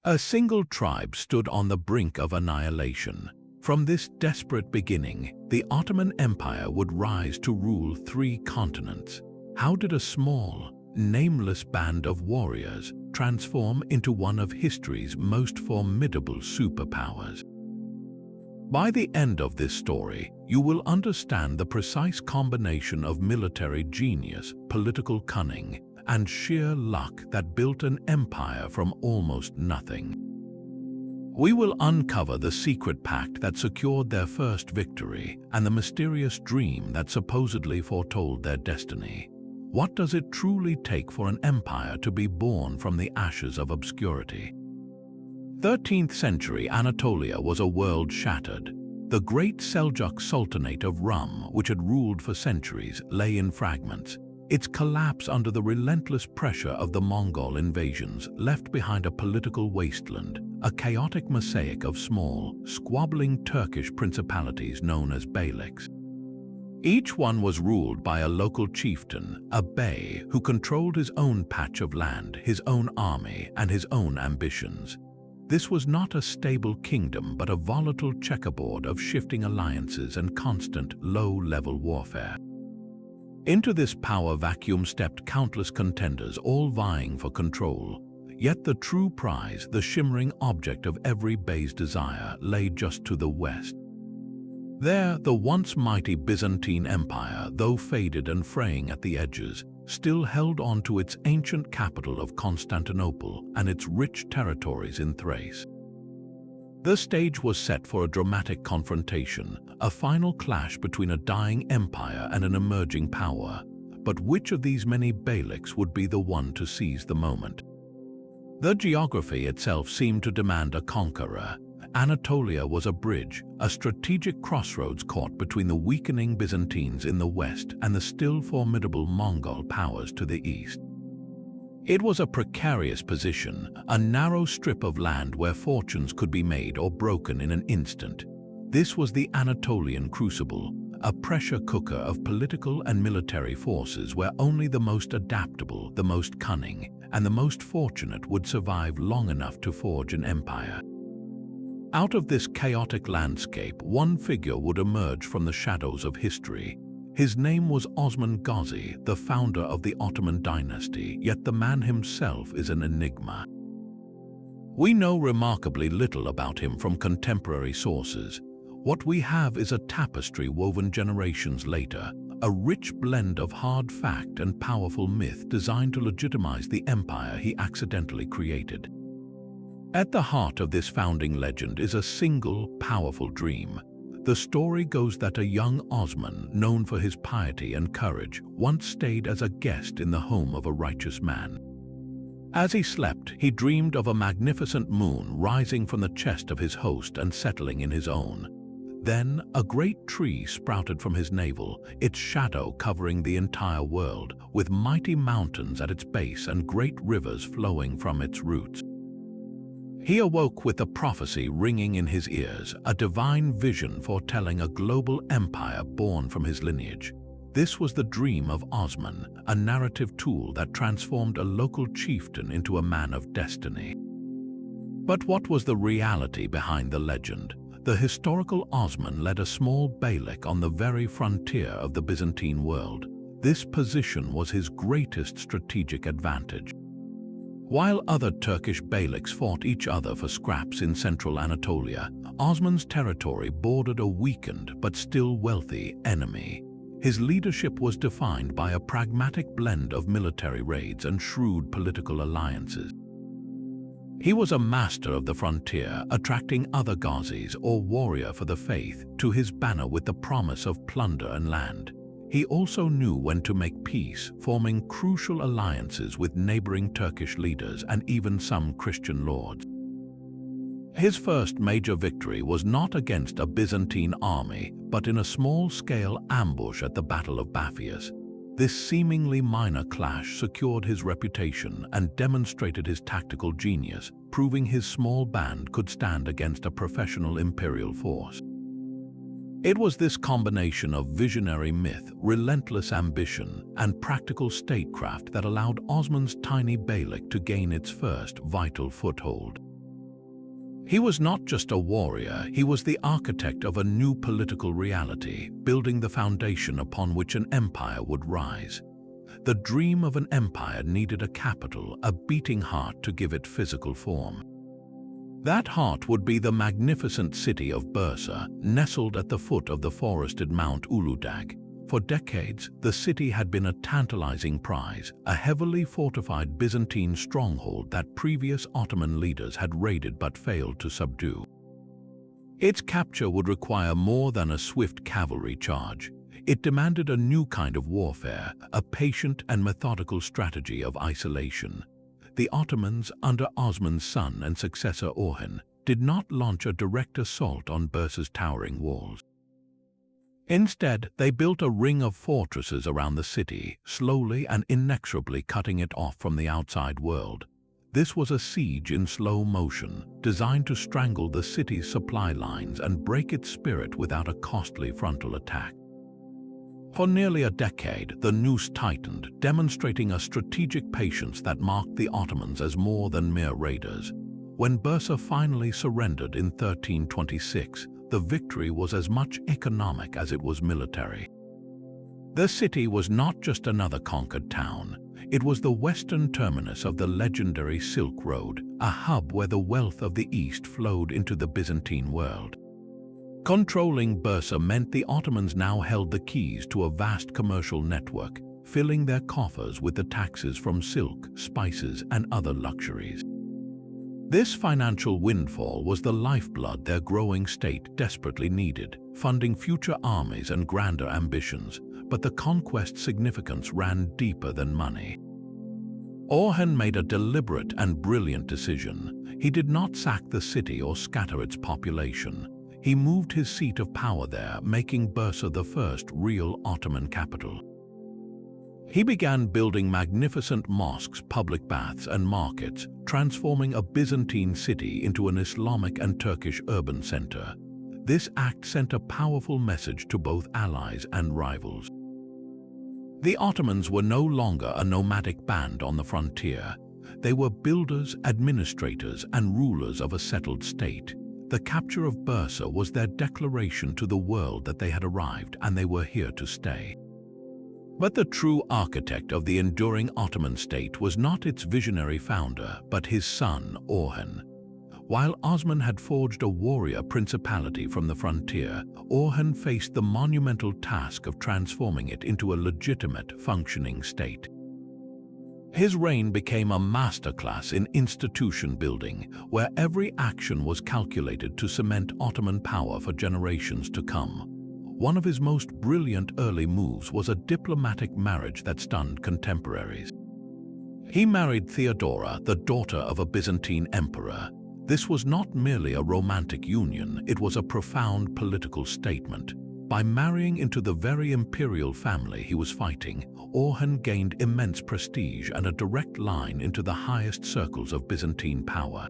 A single tribe stood on the brink of annihilation. From this desperate beginning, the Ottoman Empire would rise to rule 3 continents. How did a small, nameless band of warriors transform into one of history's most formidable superpowers? By the end of this story, you will understand the precise combination of military genius, political cunning, and sheer luck that built an empire from almost nothing. We will uncover the secret pact that secured their first victory and the mysterious dream that supposedly foretold their destiny. What does it truly take for an empire to be born from the ashes of obscurity? 13th century Anatolia was a world shattered. The great Seljuk Sultanate of Rum, which had ruled for centuries, lay in fragments. Its collapse under the relentless pressure of the Mongol invasions left behind a political wasteland, a chaotic mosaic of small, squabbling Turkish principalities known as beyliks. Each one was ruled by a local chieftain, a bey, who controlled his own patch of land, his own army, and his own ambitions. This was not a stable kingdom, but a volatile checkerboard of shifting alliances and constant, low-level warfare. Into this power vacuum stepped countless contenders, all vying for control. Yet the true prize, the shimmering object of every bey's desire, lay just to the west. There, the once mighty Byzantine Empire, though faded and fraying at the edges, still held on to its ancient capital of Constantinople and its rich territories in Thrace. The stage was set for a dramatic confrontation, a final clash between a dying empire and an emerging power. But which of these many beyliks would be the one to seize the moment? The geography itself seemed to demand a conqueror. Anatolia was a bridge, a strategic crossroads caught between the weakening Byzantines in the west and the still formidable Mongol powers to the east. It was a precarious position, a narrow strip of land where fortunes could be made or broken in an instant. This was the Anatolian crucible, a pressure cooker of political and military forces where only the most adaptable, the most cunning, and the most fortunate would survive long enough to forge an empire. Out of this chaotic landscape, one figure would emerge from the shadows of history. His name was Osman Ghazi, the founder of the Ottoman dynasty, yet the man himself is an enigma. We know remarkably little about him from contemporary sources. What we have is a tapestry woven generations later, a rich blend of hard fact and powerful myth designed to legitimize the empire he accidentally created. At the heart of this founding legend is a single, powerful dream. The story goes that a young Osman, known for his piety and courage, once stayed as a guest in the home of a righteous man. As he slept, he dreamed of a magnificent moon rising from the chest of his host and settling in his own. Then, a great tree sprouted from his navel, its shadow covering the entire world, with mighty mountains at its base and great rivers flowing from its roots. He awoke with a prophecy ringing in his ears, a divine vision foretelling a global empire born from his lineage. This was the dream of Osman, a narrative tool that transformed a local chieftain into a man of destiny. But what was the reality behind the legend? The historical Osman led a small beylik on the very frontier of the Byzantine world. This position was his greatest strategic advantage. While other Turkish beyliks fought each other for scraps in central Anatolia, Osman's territory bordered a weakened but still wealthy enemy. His leadership was defined by a pragmatic blend of military raids and shrewd political alliances. He was a master of the frontier, attracting other Ghazis or warrior for the faith to his banner with the promise of plunder and land. He also knew when to make peace, forming crucial alliances with neighboring Turkish leaders and even some Christian lords. His first major victory was not against a Byzantine army, but in a small-scale ambush at the Battle of Baphius. This seemingly minor clash secured his reputation and demonstrated his tactical genius, proving his small band could stand against a professional imperial force. It was this combination of visionary myth, relentless ambition, and practical statecraft that allowed Osman's tiny beylik to gain its first vital foothold. He was not just a warrior, he was the architect of a new political reality, building the foundation upon which an empire would rise. The dream of an empire needed a capital, a beating heart to give it physical form. That heart would be the magnificent city of Bursa, nestled at the foot of the forested Mount Uludag. For decades, the city had been a tantalizing prize, a heavily fortified Byzantine stronghold that previous Ottoman leaders had raided but failed to subdue. Its capture would require more than a swift cavalry charge. It demanded a new kind of warfare, a patient and methodical strategy of isolation. The Ottomans, under Osman's son and successor Orhan, did not launch a direct assault on Bursa's towering walls. Instead, they built a ring of fortresses around the city, slowly and inexorably cutting it off from the outside world. This was a siege in slow motion, designed to strangle the city's supply lines and break its spirit without a costly frontal attack. For nearly a decade, the noose tightened, demonstrating a strategic patience that marked the Ottomans as more than mere raiders. When Bursa finally surrendered in 1326, the victory was as much economic as it was military. The city was not just another conquered town. It was the western terminus of the legendary Silk Road, a hub where the wealth of the East flowed into the Byzantine world. Controlling Bursa meant the Ottomans now held the keys to a vast commercial network, filling their coffers with the taxes from silk, spices, and other luxuries. This financial windfall was the lifeblood their growing state desperately needed, funding future armies and grander ambitions, but the conquest's significance ran deeper than money. Orhan made a deliberate and brilliant decision. He did not sack the city or scatter its population. He moved his seat of power there, making Bursa the first real Ottoman capital. He began building magnificent mosques, public baths, and markets, transforming a Byzantine city into an Islamic and Turkish urban center. This act sent a powerful message to both allies and rivals. The Ottomans were no longer a nomadic band on the frontier. They were builders, administrators, and rulers of a settled state. The capture of Bursa was their declaration to the world that they had arrived and they were here to stay. But the true architect of the enduring Ottoman state was not its visionary founder, but his son, Orhan. While Osman had forged a warrior principality from the frontier, Orhan faced the monumental task of transforming it into a legitimate, functioning state. His reign became a masterclass in institution building, where every action was calculated to cement Ottoman power for generations to come. One of his most brilliant early moves was a diplomatic marriage that stunned contemporaries. He married Theodora, the daughter of a Byzantine emperor. This was not merely a romantic union, it was a profound political statement. By marrying into the very imperial family he was fighting, Orhan gained immense prestige and a direct line into the highest circles of Byzantine power.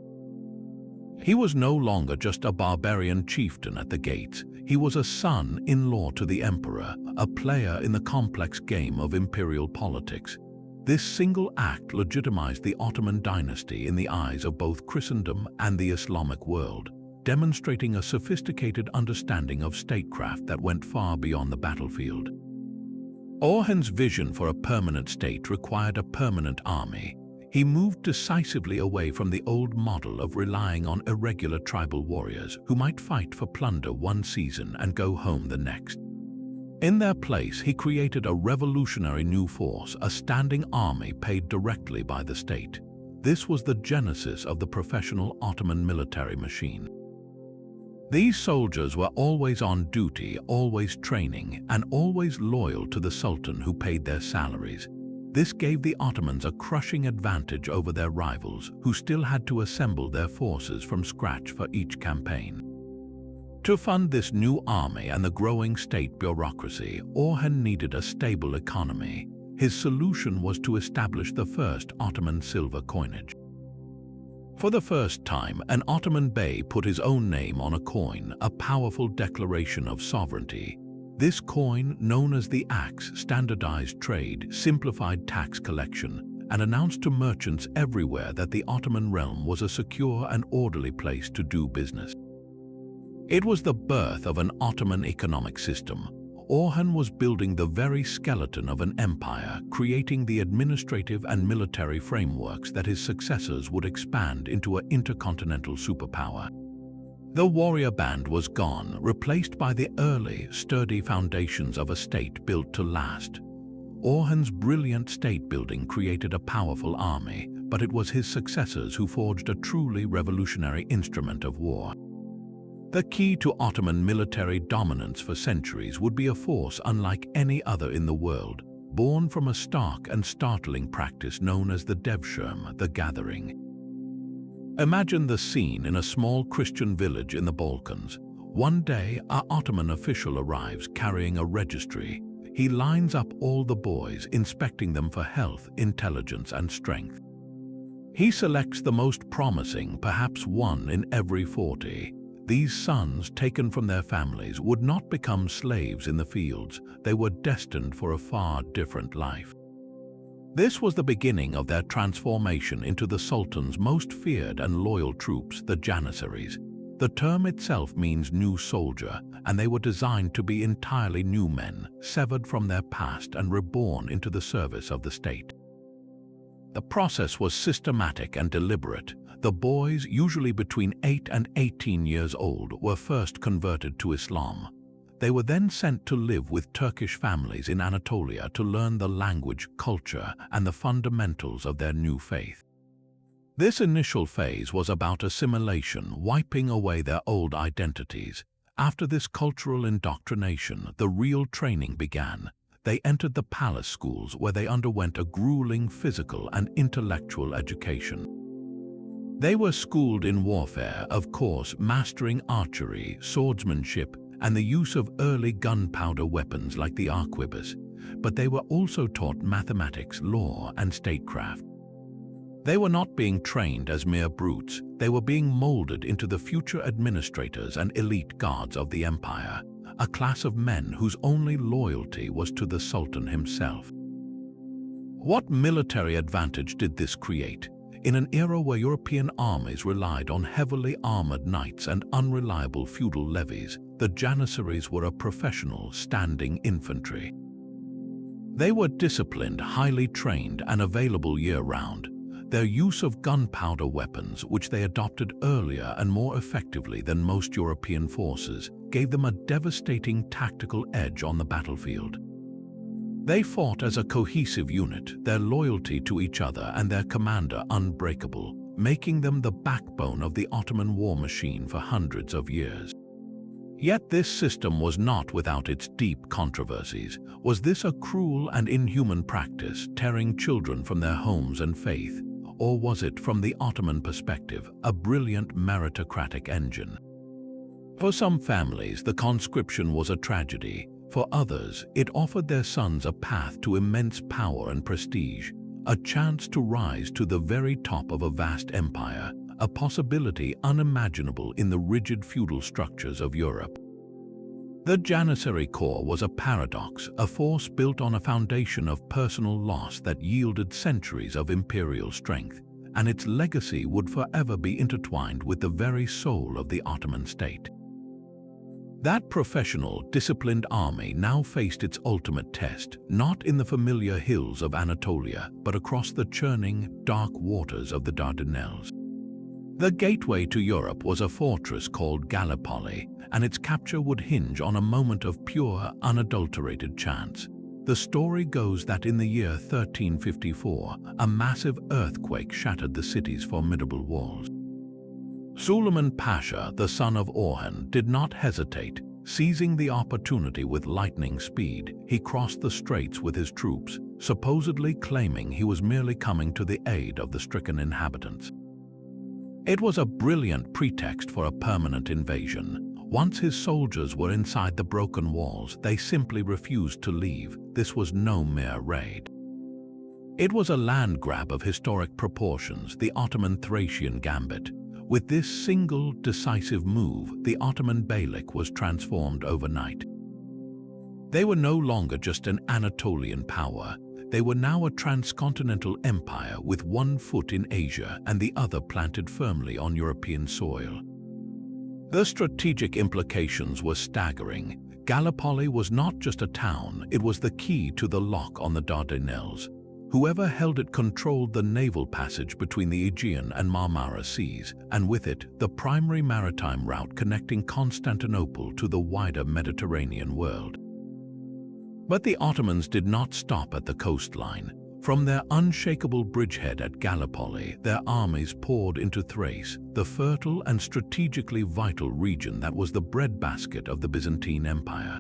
He was no longer just a barbarian chieftain at the gates. He was a son-in-law to the emperor, a player in the complex game of imperial politics. This single act legitimized the Ottoman dynasty in the eyes of both Christendom and the Islamic world, demonstrating a sophisticated understanding of statecraft that went far beyond the battlefield. Orhan's vision for a permanent state required a permanent army. He moved decisively away from the old model of relying on irregular tribal warriors who might fight for plunder one season and go home the next. In their place, he created a revolutionary new force, a standing army paid directly by the state. This was the genesis of the professional Ottoman military machine. These soldiers were always on duty, always training, and always loyal to the Sultan who paid their salaries. This gave the Ottomans a crushing advantage over their rivals, who still had to assemble their forces from scratch for each campaign. To fund this new army and the growing state bureaucracy, Orhan needed a stable economy. His solution was to establish the first Ottoman silver coinage. For the first time, an Ottoman bey put his own name on a coin, a powerful declaration of sovereignty. This coin, known as the Axe, standardized trade, simplified tax collection, and announced to merchants everywhere that the Ottoman realm was a secure and orderly place to do business. It was the birth of an Ottoman economic system. Orhan was building the very skeleton of an empire, creating the administrative and military frameworks that his successors would expand into an intercontinental superpower. The warrior band was gone, replaced by the early, sturdy foundations of a state built to last. Orhan's brilliant state-building created a powerful army, but it was his successors who forged a truly revolutionary instrument of war. The key to Ottoman military dominance for centuries would be a force unlike any other in the world, born from a stark and startling practice known as the devshirme, the gathering. Imagine the scene in a small Christian village in the Balkans. One day, an Ottoman official arrives carrying a registry. He lines up all the boys, inspecting them for health, intelligence, and strength. He selects the most promising, perhaps one in every 40. These sons, taken from their families, would not become slaves in the fields. They were destined for a far different life. This was the beginning of their transformation into the Sultan's most feared and loyal troops, the Janissaries. The term itself means new soldier, and they were designed to be entirely new men, severed from their past and reborn into the service of the state. The process was systematic and deliberate. The boys, usually between 8 and 18 years old, were first converted to Islam. They were then sent to live with Turkish families in Anatolia to learn the language, culture, and the fundamentals of their new faith. This initial phase was about assimilation, wiping away their old identities. After this cultural indoctrination, the real training began. They entered the palace schools where they underwent a grueling physical and intellectual education. They were schooled in warfare, of course, mastering archery, swordsmanship, and the use of early gunpowder weapons like the arquebus, but they were also taught mathematics, law, and statecraft. They were not being trained as mere brutes. They were being molded into the future administrators and elite guards of the empire, a class of men whose only loyalty was to the Sultan himself. What military advantage did this create? In an era where European armies relied on heavily armored knights and unreliable feudal levies, the Janissaries were a professional, standing infantry. They were disciplined, highly trained, and available year-round. Their use of gunpowder weapons, which they adopted earlier and more effectively than most European forces, gave them a devastating tactical edge on the battlefield. They fought as a cohesive unit, their loyalty to each other and their commander unbreakable, making them the backbone of the Ottoman war machine for hundreds of years. Yet this system was not without its deep controversies. Was this a cruel and inhuman practice, tearing children from their homes and faith? Or was it, from the Ottoman perspective, a brilliant meritocratic engine? For some families, the conscription was a tragedy. For others, it offered their sons a path to immense power and prestige, a chance to rise to the very top of a vast empire, a possibility unimaginable in the rigid feudal structures of Europe. The Janissary Corps was a paradox, a force built on a foundation of personal loss that yielded centuries of imperial strength, and its legacy would forever be intertwined with the very soul of the Ottoman state. That professional, disciplined army now faced its ultimate test, not in the familiar hills of Anatolia, but across the churning, dark waters of the Dardanelles. The gateway to Europe was a fortress called Gallipoli, and its capture would hinge on a moment of pure, unadulterated chance. The story goes that in the year 1354, a massive earthquake shattered the city's formidable walls. Suleiman Pasha, the son of Orhan, did not hesitate. Seizing the opportunity with lightning speed, he crossed the straits with his troops, supposedly claiming he was merely coming to the aid of the stricken inhabitants. It was a brilliant pretext for a permanent invasion. Once his soldiers were inside the broken walls, they simply refused to leave. This was no mere raid. It was a land grab of historic proportions, the Ottoman Thracian Gambit. With this single, decisive move, the Ottoman Beylik was transformed overnight. They were no longer just an Anatolian power. They were now a transcontinental empire with one foot in Asia and the other planted firmly on European soil. The strategic implications were staggering. Gallipoli was not just a town, it was the key to the lock on the Dardanelles. Whoever held it controlled the naval passage between the Aegean and Marmara Seas, and with it, the primary maritime route connecting Constantinople to the wider Mediterranean world. But the Ottomans did not stop at the coastline. From their unshakable bridgehead at Gallipoli, their armies poured into Thrace, the fertile and strategically vital region that was the breadbasket of the Byzantine Empire.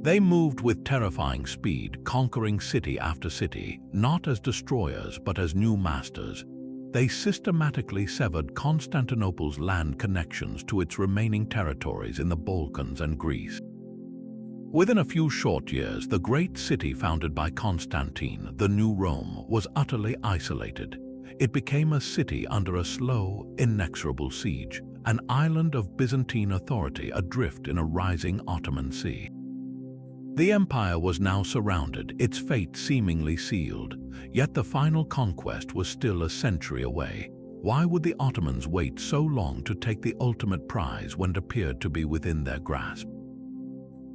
They moved with terrifying speed, conquering city after city, not as destroyers but as new masters. They systematically severed Constantinople's land connections to its remaining territories in the Balkans and Greece. Within a few short years, the great city founded by Constantine, the New Rome, was utterly isolated. It became a city under a slow, inexorable siege, an island of Byzantine authority adrift in a rising Ottoman sea. The empire was now surrounded, its fate seemingly sealed, yet the final conquest was still a century away. Why would the Ottomans wait so long to take the ultimate prize when it appeared to be within their grasp?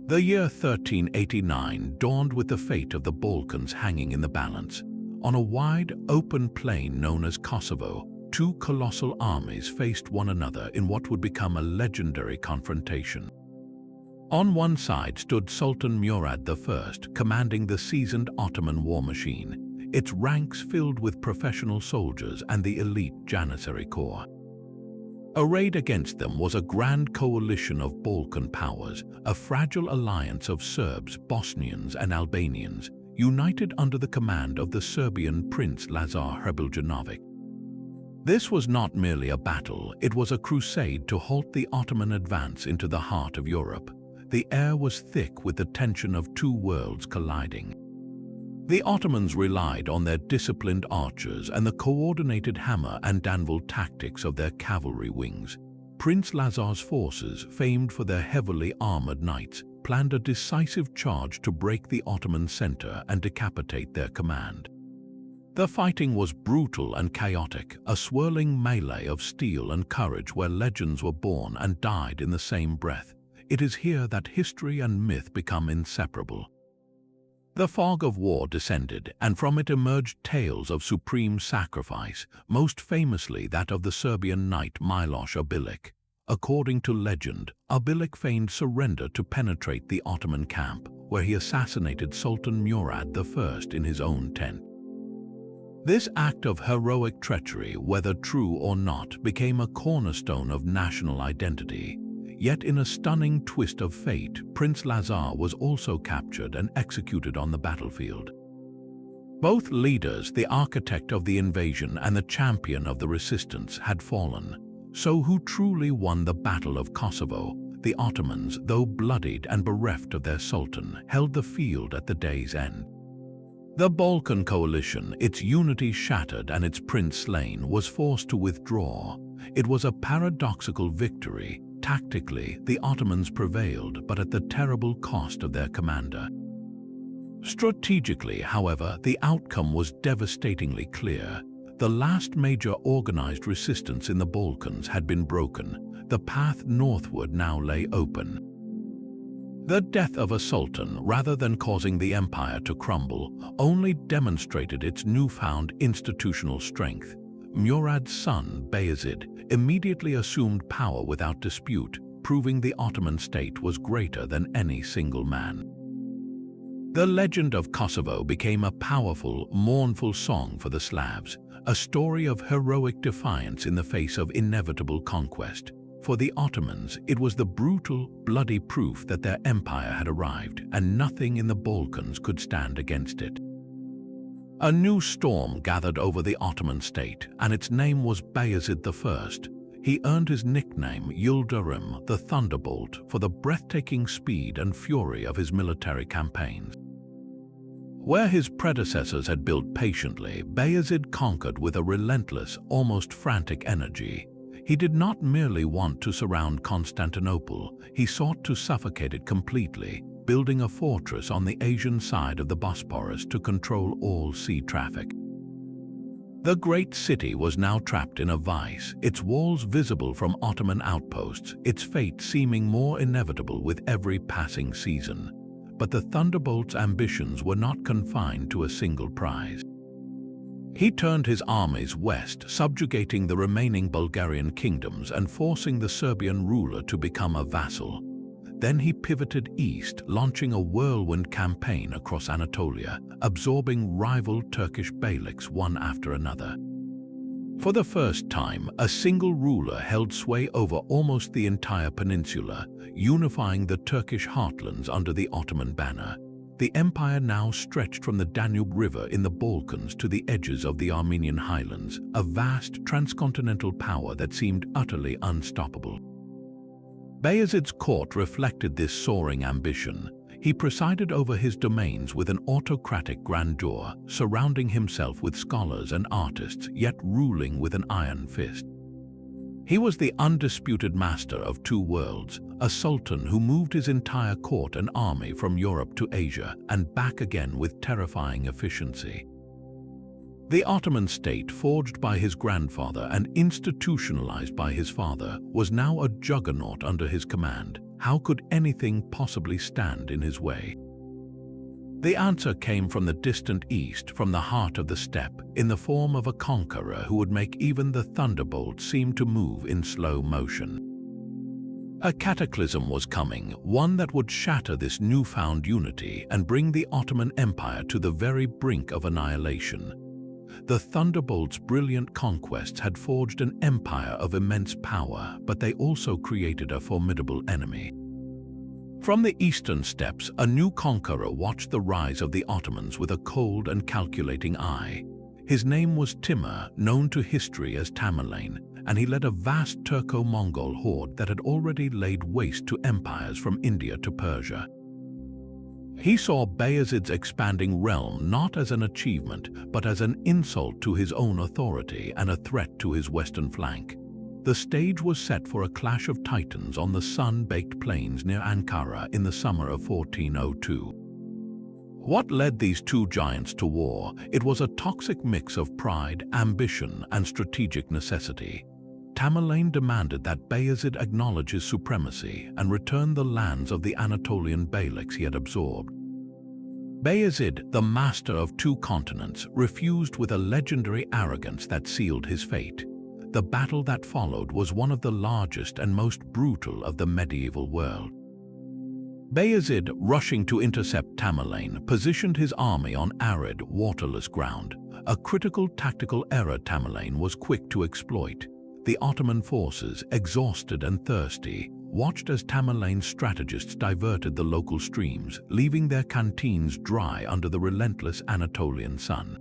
The year 1389 dawned with the fate of the Balkans hanging in the balance. On a wide, open plain known as Kosovo, two colossal armies faced one another in what would become a legendary confrontation. On one side stood Sultan Murad I, commanding the seasoned Ottoman war machine, its ranks filled with professional soldiers and the elite Janissary corps. Arrayed against them was a grand coalition of Balkan powers, a fragile alliance of Serbs, Bosnians, and Albanians, united under the command of the Serbian Prince Lazar Hrebeljanović. This was not merely a battle, it was a crusade to halt the Ottoman advance into the heart of Europe. The air was thick with the tension of two worlds colliding. The Ottomans relied on their disciplined archers and the coordinated hammer and anvil tactics of their cavalry wings. Prince Lazar's forces, famed for their heavily armored knights, planned a decisive charge to break the Ottoman center and decapitate their command. The fighting was brutal and chaotic, a swirling melee of steel and courage where legends were born and died in the same breath. It is here that history and myth become inseparable. The fog of war descended, and from it emerged tales of supreme sacrifice, most famously that of the Serbian knight Miloš Obilić. According to legend, Obilić feigned surrender to penetrate the Ottoman camp, where he assassinated Sultan Murad I in his own tent. This act of heroic treachery, whether true or not, became a cornerstone of national identity. Yet in a stunning twist of fate, Prince Lazar was also captured and executed on the battlefield. Both leaders, the architect of the invasion and the champion of the resistance, had fallen. So who truly won the Battle of Kosovo? The Ottomans, though bloodied and bereft of their sultan, held the field at the day's end. The Balkan coalition, its unity shattered and its prince slain, was forced to withdraw. It was a paradoxical victory. Tactically, the Ottomans prevailed, but at the terrible cost of their commander. Strategically, however, the outcome was devastatingly clear. The last major organized resistance in the Balkans had been broken. The path northward now lay open. The death of a sultan, rather than causing the empire to crumble, only demonstrated its newfound institutional strength. Murad's son, Bayezid, immediately assumed power without dispute, proving the Ottoman state was greater than any single man. The legend of Kosovo became a powerful, mournful song for the Slavs, a story of heroic defiance in the face of inevitable conquest. For the Ottomans, it was the brutal, bloody proof that their empire had arrived, and nothing in the Balkans could stand against it. A new storm gathered over the Ottoman state, and its name was Bayezid I. He earned his nickname Yildirim, the Thunderbolt, for the breathtaking speed and fury of his military campaigns. Where his predecessors had built patiently, Bayezid conquered with a relentless, almost frantic energy. He did not merely want to surround Constantinople, he sought to suffocate it completely. building a fortress on the Asian side of the Bosporus to control all sea traffic. The great city was now trapped in a vice, its walls visible from Ottoman outposts, its fate seeming more inevitable with every passing season. But the Thunderbolt's ambitions were not confined to a single prize. He turned his armies west, subjugating the remaining Bulgarian kingdoms and forcing the Serbian ruler to become a vassal. Then he pivoted east, launching a whirlwind campaign across Anatolia, absorbing rival Turkish beyliks one after another. For the first time, a single ruler held sway over almost the entire peninsula, unifying the Turkish heartlands under the Ottoman banner. The empire now stretched from the Danube River in the Balkans to the edges of the Armenian highlands, a vast transcontinental power that seemed utterly unstoppable. Bayezid's court reflected this soaring ambition. He presided over his domains with an autocratic grandeur, surrounding himself with scholars and artists, yet ruling with an iron fist. He was the undisputed master of two worlds, a sultan who moved his entire court and army from Europe to Asia and back again with terrifying efficiency. The Ottoman state, forged by his grandfather and institutionalized by his father, was now a juggernaut under his command. How could anything possibly stand in his way? The answer came from the distant east, from the heart of the steppe, in the form of a conqueror who would make even the thunderbolt seem to move in slow motion. A cataclysm was coming, one that would shatter this newfound unity and bring the Ottoman Empire to the very brink of annihilation. The Thunderbolt's brilliant conquests had forged an empire of immense power, but they also created a formidable enemy. From the eastern steppes, a new conqueror watched the rise of the Ottomans with a cold and calculating eye. His name was Timur, known to history as Tamerlane, and he led a vast Turco-Mongol horde that had already laid waste to empires from India to Persia. He saw Bayezid's expanding realm not as an achievement, but as an insult to his own authority and a threat to his western flank. The stage was set for a clash of titans on the sun-baked plains near Ankara in the summer of 1402. What led these two giants to war? It was a toxic mix of pride, ambition, and strategic necessity. Tamerlane demanded that Bayezid acknowledge his supremacy and return the lands of the Anatolian beyliks he had absorbed. Bayezid, the master of two continents, refused with a legendary arrogance that sealed his fate. The battle that followed was one of the largest and most brutal of the medieval world. Bayezid, rushing to intercept Tamerlane, positioned his army on arid, waterless ground. A critical tactical error Tamerlane was quick to exploit. The Ottoman forces, exhausted and thirsty, watched as Tamerlane's strategists diverted the local streams, leaving their canteens dry under the relentless Anatolian sun.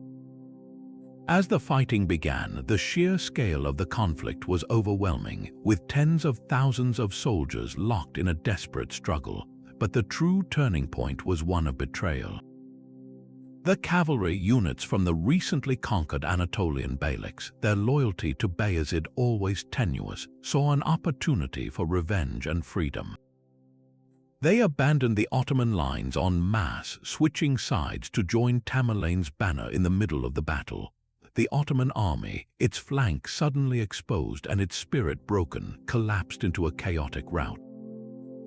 As the fighting began, the sheer scale of the conflict was overwhelming, with tens of thousands of soldiers locked in a desperate struggle. But the true turning point was one of betrayal. The cavalry units from the recently conquered Anatolian beyliks, their loyalty to Bayezid always tenuous, saw an opportunity for revenge and freedom. They abandoned the Ottoman lines en masse, switching sides to join Tamerlane's banner in the middle of the battle. The Ottoman army, its flank suddenly exposed and its spirit broken, collapsed into a chaotic rout.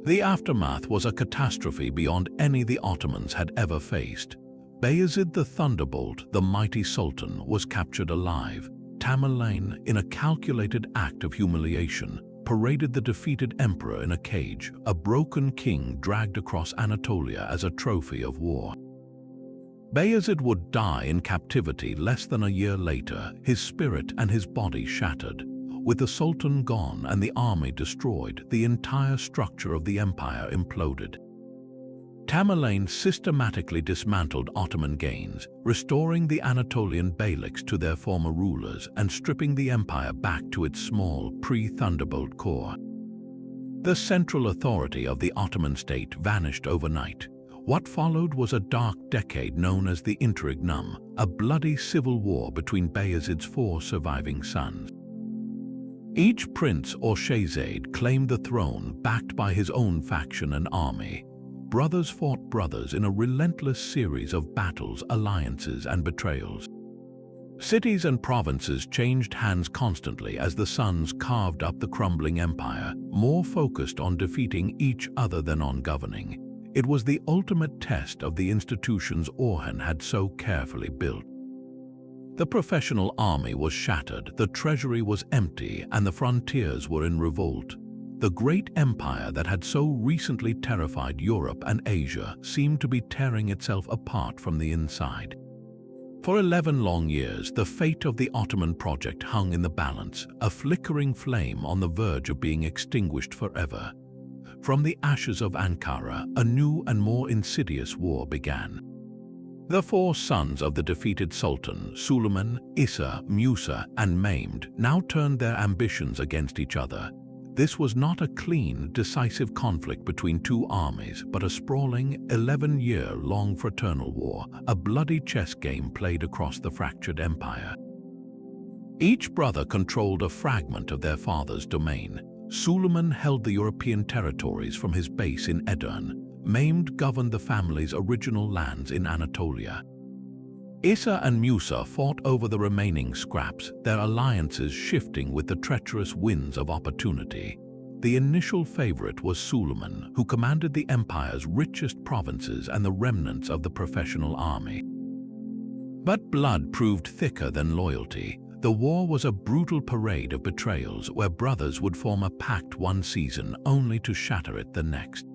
The aftermath was a catastrophe beyond any the Ottomans had ever faced. Bayezid the Thunderbolt, the mighty sultan, was captured alive. Tamerlane, in a calculated act of humiliation, paraded the defeated emperor in a cage, a broken king dragged across Anatolia as a trophy of war. Bayezid would die in captivity less than a year later, his spirit and his body shattered. With the sultan gone and the army destroyed, the entire structure of the empire imploded. Tamerlane systematically dismantled Ottoman gains, restoring the Anatolian beyliks to their former rulers and stripping the empire back to its small, pre-Thunderbolt core. The central authority of the Ottoman state vanished overnight. What followed was a dark decade known as the Interregnum, a bloody civil war between Bayezid's four surviving sons. Each prince or shehzade claimed the throne, backed by his own faction and army. brothers fought brothers in a relentless series of battles, alliances, and betrayals. Cities and provinces changed hands constantly as the sons carved up the crumbling empire, more focused on defeating each other than on governing. It was the ultimate test of the institutions Orhan had so carefully built. The professional army was shattered, the treasury was empty, and the frontiers were in revolt. The great empire that had so recently terrified Europe and Asia seemed to be tearing itself apart from the inside. For 11 long years, the fate of the Ottoman project hung in the balance, a flickering flame on the verge of being extinguished forever. From the ashes of Ankara, a new and more insidious war began. The four sons of the defeated Sultan, Suleiman, Isa, Musa, and Mehmed, now turned their ambitions against each other. This was not a clean, decisive conflict between two armies, but a sprawling, 11-year-long fraternal war, a bloody chess game played across the fractured empire. Each brother controlled a fragment of their father's domain. Suleiman held the European territories from his base in Edirne. Mehmed governed the family's original lands in Anatolia. Isa and Musa fought over the remaining scraps, their alliances shifting with the treacherous winds of opportunity. The initial favorite was Suleiman, who commanded the empire's richest provinces and the remnants of the professional army. But blood proved thicker than loyalty. The war was a brutal parade of betrayals where brothers would form a pact one season only to shatter it the next.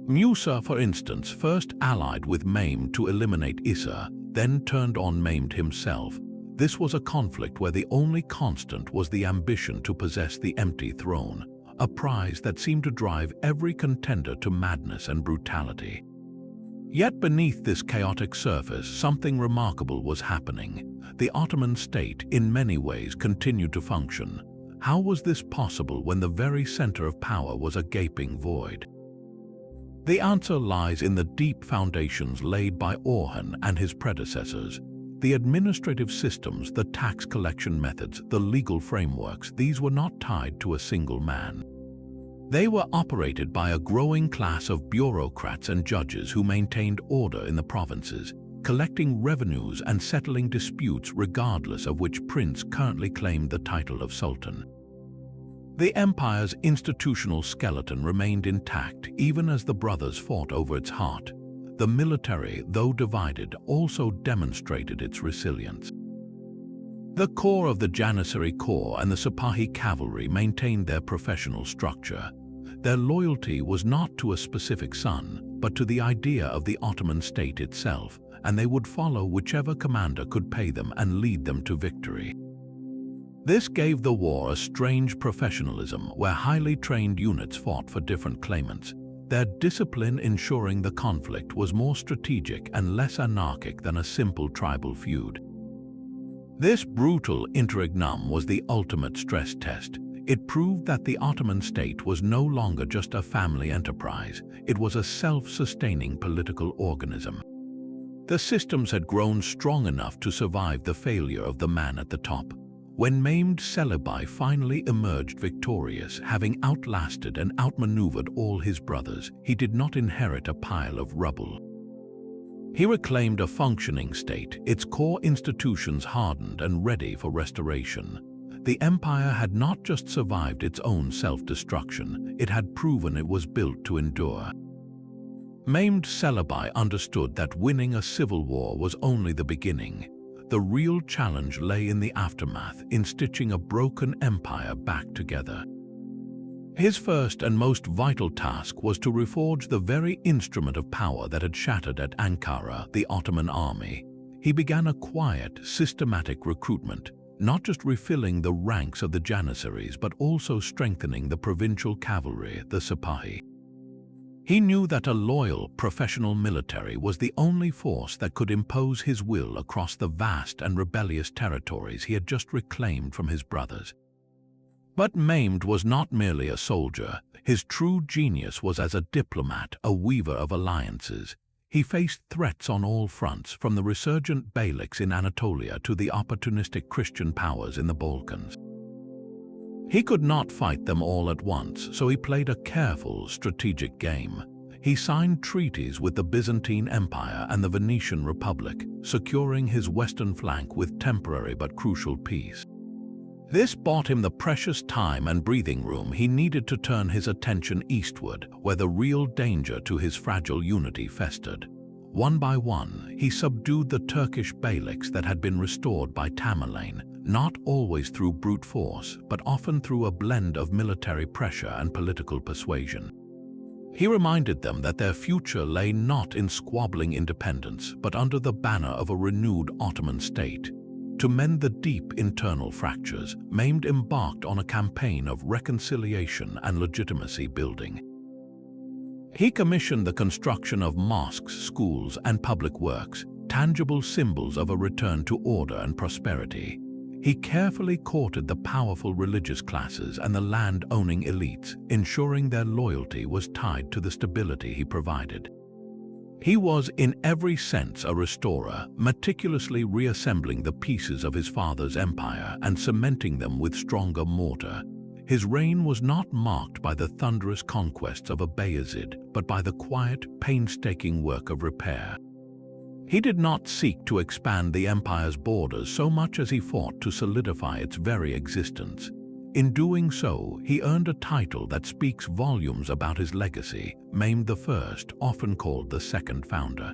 Musa, for instance, first allied with Mehmed to eliminate Isa, then turned on Mehmed himself. This was a conflict where the only constant was the ambition to possess the empty throne, a prize that seemed to drive every contender to madness and brutality. Yet beneath this chaotic surface, something remarkable was happening. The Ottoman state, in many ways, continued to function. How was this possible when the very center of power was a gaping void? The answer lies in the deep foundations laid by Orhan and his predecessors. The administrative systems, the tax collection methods, the legal frameworks, these were not tied to a single man. They were operated by a growing class of bureaucrats and judges who maintained order in the provinces, collecting revenues and settling disputes regardless of which prince currently claimed the title of sultan. The empire's institutional skeleton remained intact even as the brothers fought over its heart. The military, though divided, also demonstrated its resilience. The core of the Janissary Corps and the Sipahi cavalry maintained their professional structure. Their loyalty was not to a specific son, but to the idea of the Ottoman state itself, and they would follow whichever commander could pay them and lead them to victory. This gave the war a strange professionalism where highly trained units fought for different claimants, their discipline ensuring the conflict was more strategic and less anarchic than a simple tribal feud. This brutal interregnum was the ultimate stress test. It proved that the Ottoman state was no longer just a family enterprise, it was a self-sustaining political organism. The systems had grown strong enough to survive the failure of the man at the top. When Mehmed Celebi finally emerged victorious, having outlasted and outmaneuvered all his brothers, he did not inherit a pile of rubble. He reclaimed a functioning state, its core institutions hardened and ready for restoration. The empire had not just survived its own self-destruction, it had proven it was built to endure. Mehmed Celebi understood that winning a civil war was only the beginning. The real challenge lay in the aftermath, in stitching a broken empire back together. His first and most vital task was to reforge the very instrument of power that had shattered at Ankara, the Ottoman army. He began a quiet, systematic recruitment, not just refilling the ranks of the Janissaries, but also strengthening the provincial cavalry, the Sipahi. He knew that a loyal, professional military was the only force that could impose his will across the vast and rebellious territories he had just reclaimed from his brothers. But Mehmed was not merely a soldier. His true genius was as a diplomat, a weaver of alliances. He faced threats on all fronts, from the resurgent Beyliks in Anatolia to the opportunistic Christian powers in the Balkans. He could not fight them all at once, so he played a careful, strategic game. He signed treaties with the Byzantine Empire and the Venetian Republic, securing his western flank with temporary but crucial peace. This bought him the precious time and breathing room he needed to turn his attention eastward, where the real danger to his fragile unity festered. One by one, he subdued the Turkish beyliks that had been restored by Tamerlane, not always through brute force, but often through a blend of military pressure and political persuasion. He reminded them that their future lay not in squabbling independence, but under the banner of a renewed Ottoman state. To mend the deep internal fractures, Mehmed embarked on a campaign of reconciliation and legitimacy building. He commissioned the construction of mosques, schools, and public works, tangible symbols of a return to order and prosperity. He carefully courted the powerful religious classes and the land-owning elites, ensuring their loyalty was tied to the stability he provided. He was, in every sense, a restorer, meticulously reassembling the pieces of his father's empire and cementing them with stronger mortar. His reign was not marked by the thunderous conquests of a Bayezid, but by the quiet, painstaking work of repair. He did not seek to expand the empire's borders so much as he fought to solidify its very existence. In doing so, he earned a title that speaks volumes about his legacy, Mehmed I, often called the second founder.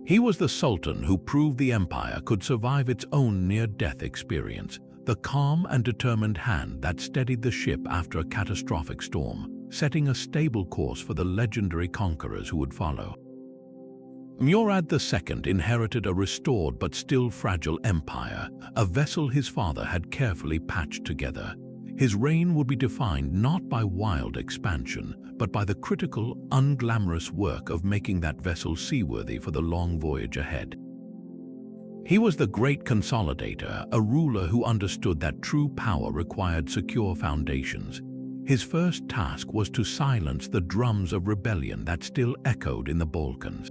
He was the sultan who proved the empire could survive its own near-death experience, the calm and determined hand that steadied the ship after a catastrophic storm, setting a stable course for the legendary conquerors who would follow. Murad II inherited a restored but still fragile empire, a vessel his father had carefully patched together. His reign would be defined not by wild expansion, but by the critical, unglamorous work of making that vessel seaworthy for the long voyage ahead. He was the great consolidator, a ruler who understood that true power required secure foundations. His first task was to silence the drums of rebellion that still echoed in the Balkans.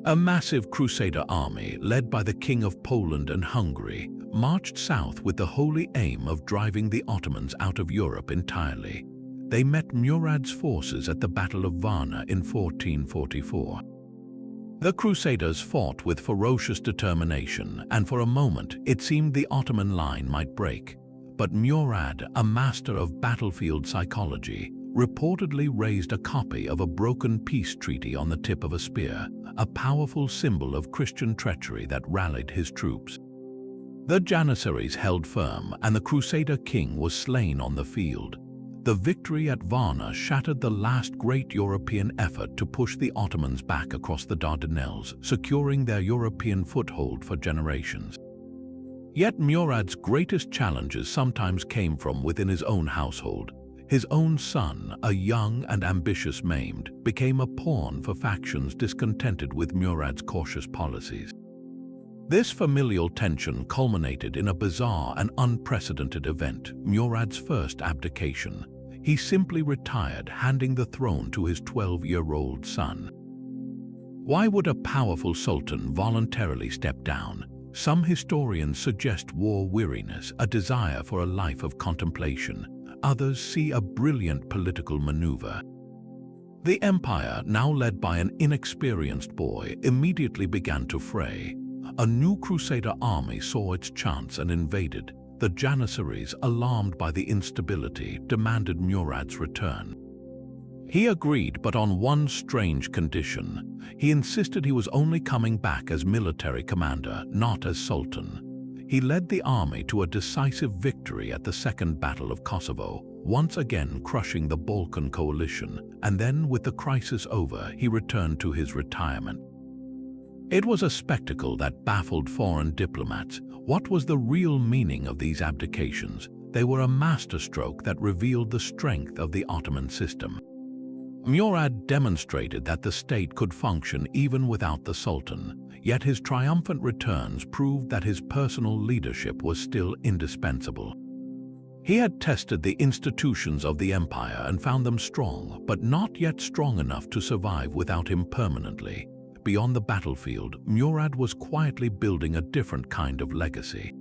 A massive crusader army, led by the King of Poland and Hungary, marched south with the holy aim of driving the Ottomans out of Europe entirely. They met Murad's forces at the Battle of Varna in 1444. The Crusaders fought with ferocious determination, and for a moment it seemed the Ottoman line might break. But Murad, a master of battlefield psychology, reportedly raised a copy of a broken peace treaty on the tip of a spear, a powerful symbol of Christian treachery that rallied his troops. The Janissaries held firm, and the Crusader king was slain on the field. The victory at Varna shattered the last great European effort to push the Ottomans back across the Dardanelles, securing their European foothold for generations. Yet Murad's greatest challenges sometimes came from within his own household. His own son, a young and ambitious Mehmed, became a pawn for factions discontented with Murad's cautious policies. This familial tension culminated in a bizarre and unprecedented event, Murad's first abdication. He simply retired, handing the throne to his 12-year-old son. Why would a powerful sultan voluntarily step down? Some historians suggest war weariness, a desire for a life of contemplation. Others see a brilliant political maneuver. The empire, now led by an inexperienced boy, immediately began to fray. A new Crusader army saw its chance and invaded. The Janissaries, alarmed by the instability, demanded Murad's return. He agreed, but on one strange condition. He insisted he was only coming back as military commander, not as sultan. He led the army to a decisive victory at the Second Battle of Kosovo, once again crushing the Balkan coalition, and then, with the crisis over, he returned to his retirement. It was a spectacle that baffled foreign diplomats. What was the real meaning of these abdications? They were a masterstroke that revealed the strength of the Ottoman system. Murad demonstrated that the state could function even without the sultan, yet his triumphant returns proved that his personal leadership was still indispensable. He had tested the institutions of the empire and found them strong, but not yet strong enough to survive without him permanently. Beyond the battlefield, Murad was quietly building a different kind of legacy.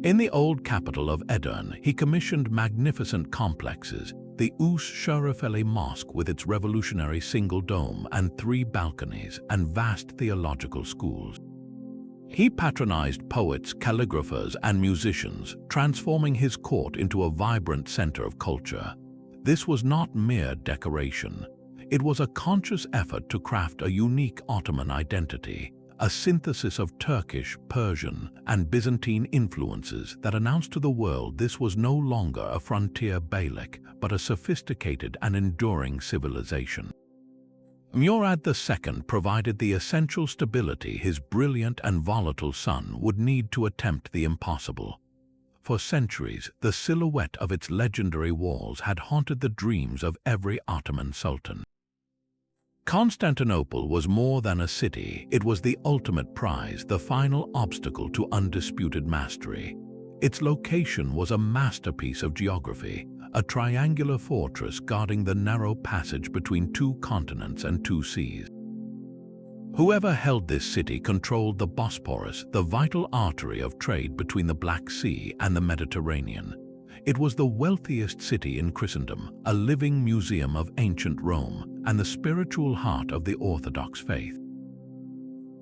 In the old capital of Edirne, he commissioned magnificent complexes, the Us Sharifeli Mosque with its revolutionary single dome and 3 balconies and vast theological schools. He patronized poets, calligraphers, and musicians, transforming his court into a vibrant center of culture. This was not mere decoration. It was a conscious effort to craft a unique Ottoman identity, a synthesis of Turkish, Persian, and Byzantine influences that announced to the world this was no longer a frontier beylik, but a sophisticated and enduring civilization. Murad II provided the essential stability his brilliant and volatile son would need to attempt the impossible. For centuries, the silhouette of its legendary walls had haunted the dreams of every Ottoman sultan. Constantinople was more than a city. It was the ultimate prize, the final obstacle to undisputed mastery. Its location was a masterpiece of geography, a triangular fortress guarding the narrow passage between 2 continents and 2 seas. Whoever held this city controlled the Bosporus, the vital artery of trade between the Black Sea and the Mediterranean. It was the wealthiest city in Christendom, a living museum of ancient Rome, and the spiritual heart of the Orthodox faith.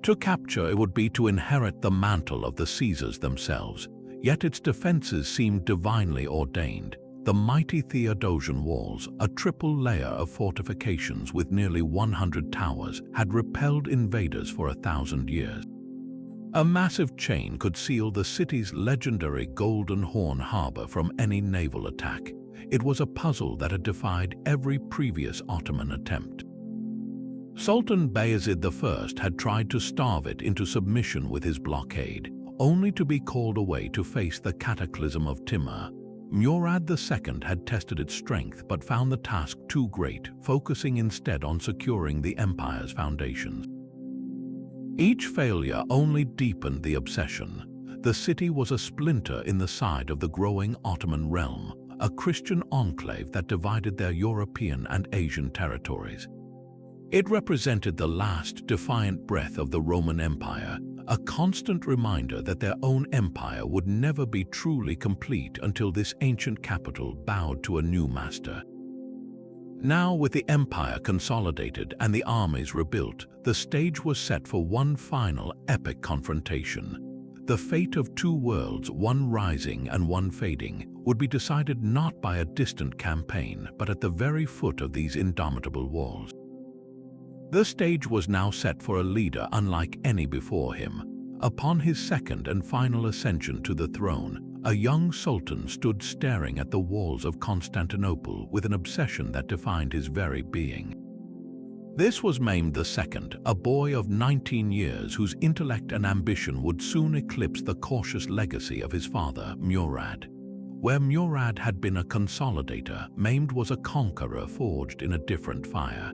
To capture it would be to inherit the mantle of the Caesars themselves, yet its defenses seemed divinely ordained. The mighty Theodosian walls, a triple layer of fortifications with nearly 100 towers, had repelled invaders for 1,000 years. A massive chain could seal the city's legendary Golden Horn harbor from any naval attack. It was a puzzle that had defied every previous Ottoman attempt. Sultan Bayezid I had tried to starve it into submission with his blockade, only to be called away to face the cataclysm of Timur. Murad II had tested its strength but found the task too great, focusing instead on securing the empire's foundations. Each failure only deepened the obsession. The city was a splinter in the side of the growing Ottoman realm, a Christian enclave that divided their European and Asian territories. It represented the last defiant breath of the Roman Empire, a constant reminder that their own empire would never be truly complete until this ancient capital bowed to a new master. Now, with the empire consolidated and the armies rebuilt, the stage was set for one final epic confrontation. The fate of 2 worlds, one rising and one fading, would be decided not by a distant campaign, but at the very foot of these indomitable walls. The stage was now set for a leader unlike any before him. Upon his second and final ascension to the throne, a young sultan stood staring at the walls of Constantinople with an obsession that defined his very being. This was Mehmed II, a boy of 19 years whose intellect and ambition would soon eclipse the cautious legacy of his father, Murad. Where Murad had been a consolidator, Mehmed was a conqueror forged in a different fire.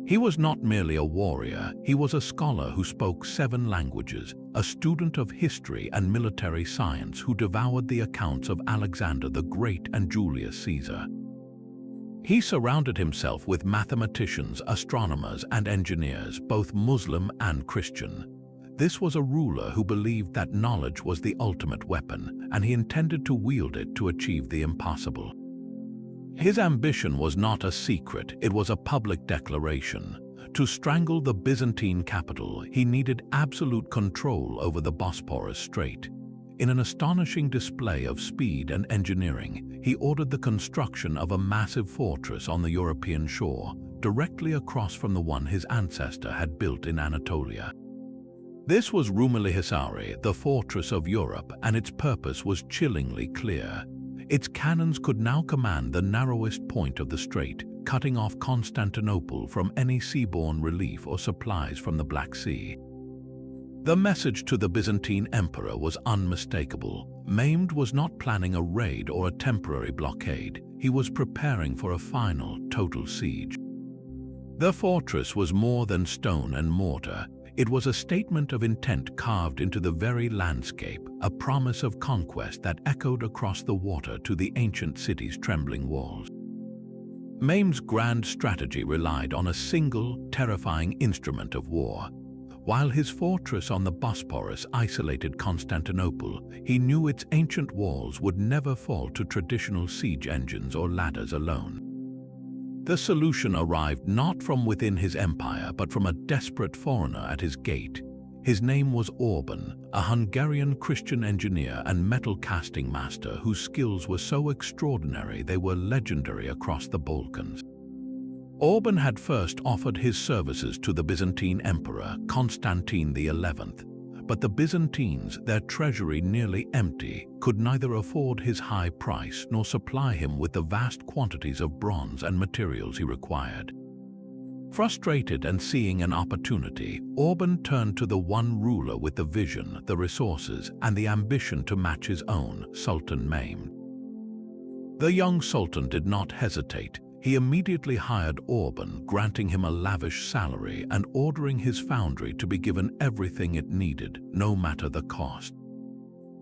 He was not merely a warrior, he was a scholar who spoke 7 languages, a student of history and military science who devoured the accounts of Alexander the Great and Julius Caesar. He surrounded himself with mathematicians, astronomers, and engineers, both Muslim and Christian. This was a ruler who believed that knowledge was the ultimate weapon, and he intended to wield it to achieve the impossible. His ambition was not a secret, it was a public declaration. To strangle the Byzantine capital, he needed absolute control over the Bosporus Strait. In an astonishing display of speed and engineering, he ordered the construction of a massive fortress on the European shore, directly across from the one his ancestor had built in Anatolia. This was Rumeli Hisari, the fortress of Europe, and its purpose was chillingly clear. Its cannons could now command the narrowest point of the strait, cutting off Constantinople from any seaborne relief or supplies from the Black Sea. The message to the Byzantine emperor was unmistakable. Mehmed was not planning a raid or a temporary blockade. He was preparing for a final, total siege. The fortress was more than stone and mortar. It was a statement of intent carved into the very landscape, a promise of conquest that echoed across the water to the ancient city's trembling walls. Mehmed's grand strategy relied on a single, terrifying instrument of war. While his fortress on the Bosporus isolated Constantinople, he knew its ancient walls would never fall to traditional siege engines or ladders alone. The solution arrived not from within his empire, but from a desperate foreigner at his gate. His name was Orhan, a Hungarian Christian engineer and metal casting master whose skills were so extraordinary they were legendary across the Balkans. Orhan had first offered his services to the Byzantine Emperor Constantine XI, but the Byzantines, their treasury nearly empty, could neither afford his high price nor supply him with the vast quantities of bronze and materials he required. Frustrated and seeing an opportunity, Orhan turned to the one ruler with the vision, the resources, and the ambition to match his own, Sultan Mehmed. The young sultan did not hesitate. He immediately hired Orhan, granting him a lavish salary and ordering his foundry to be given everything it needed, no matter the cost.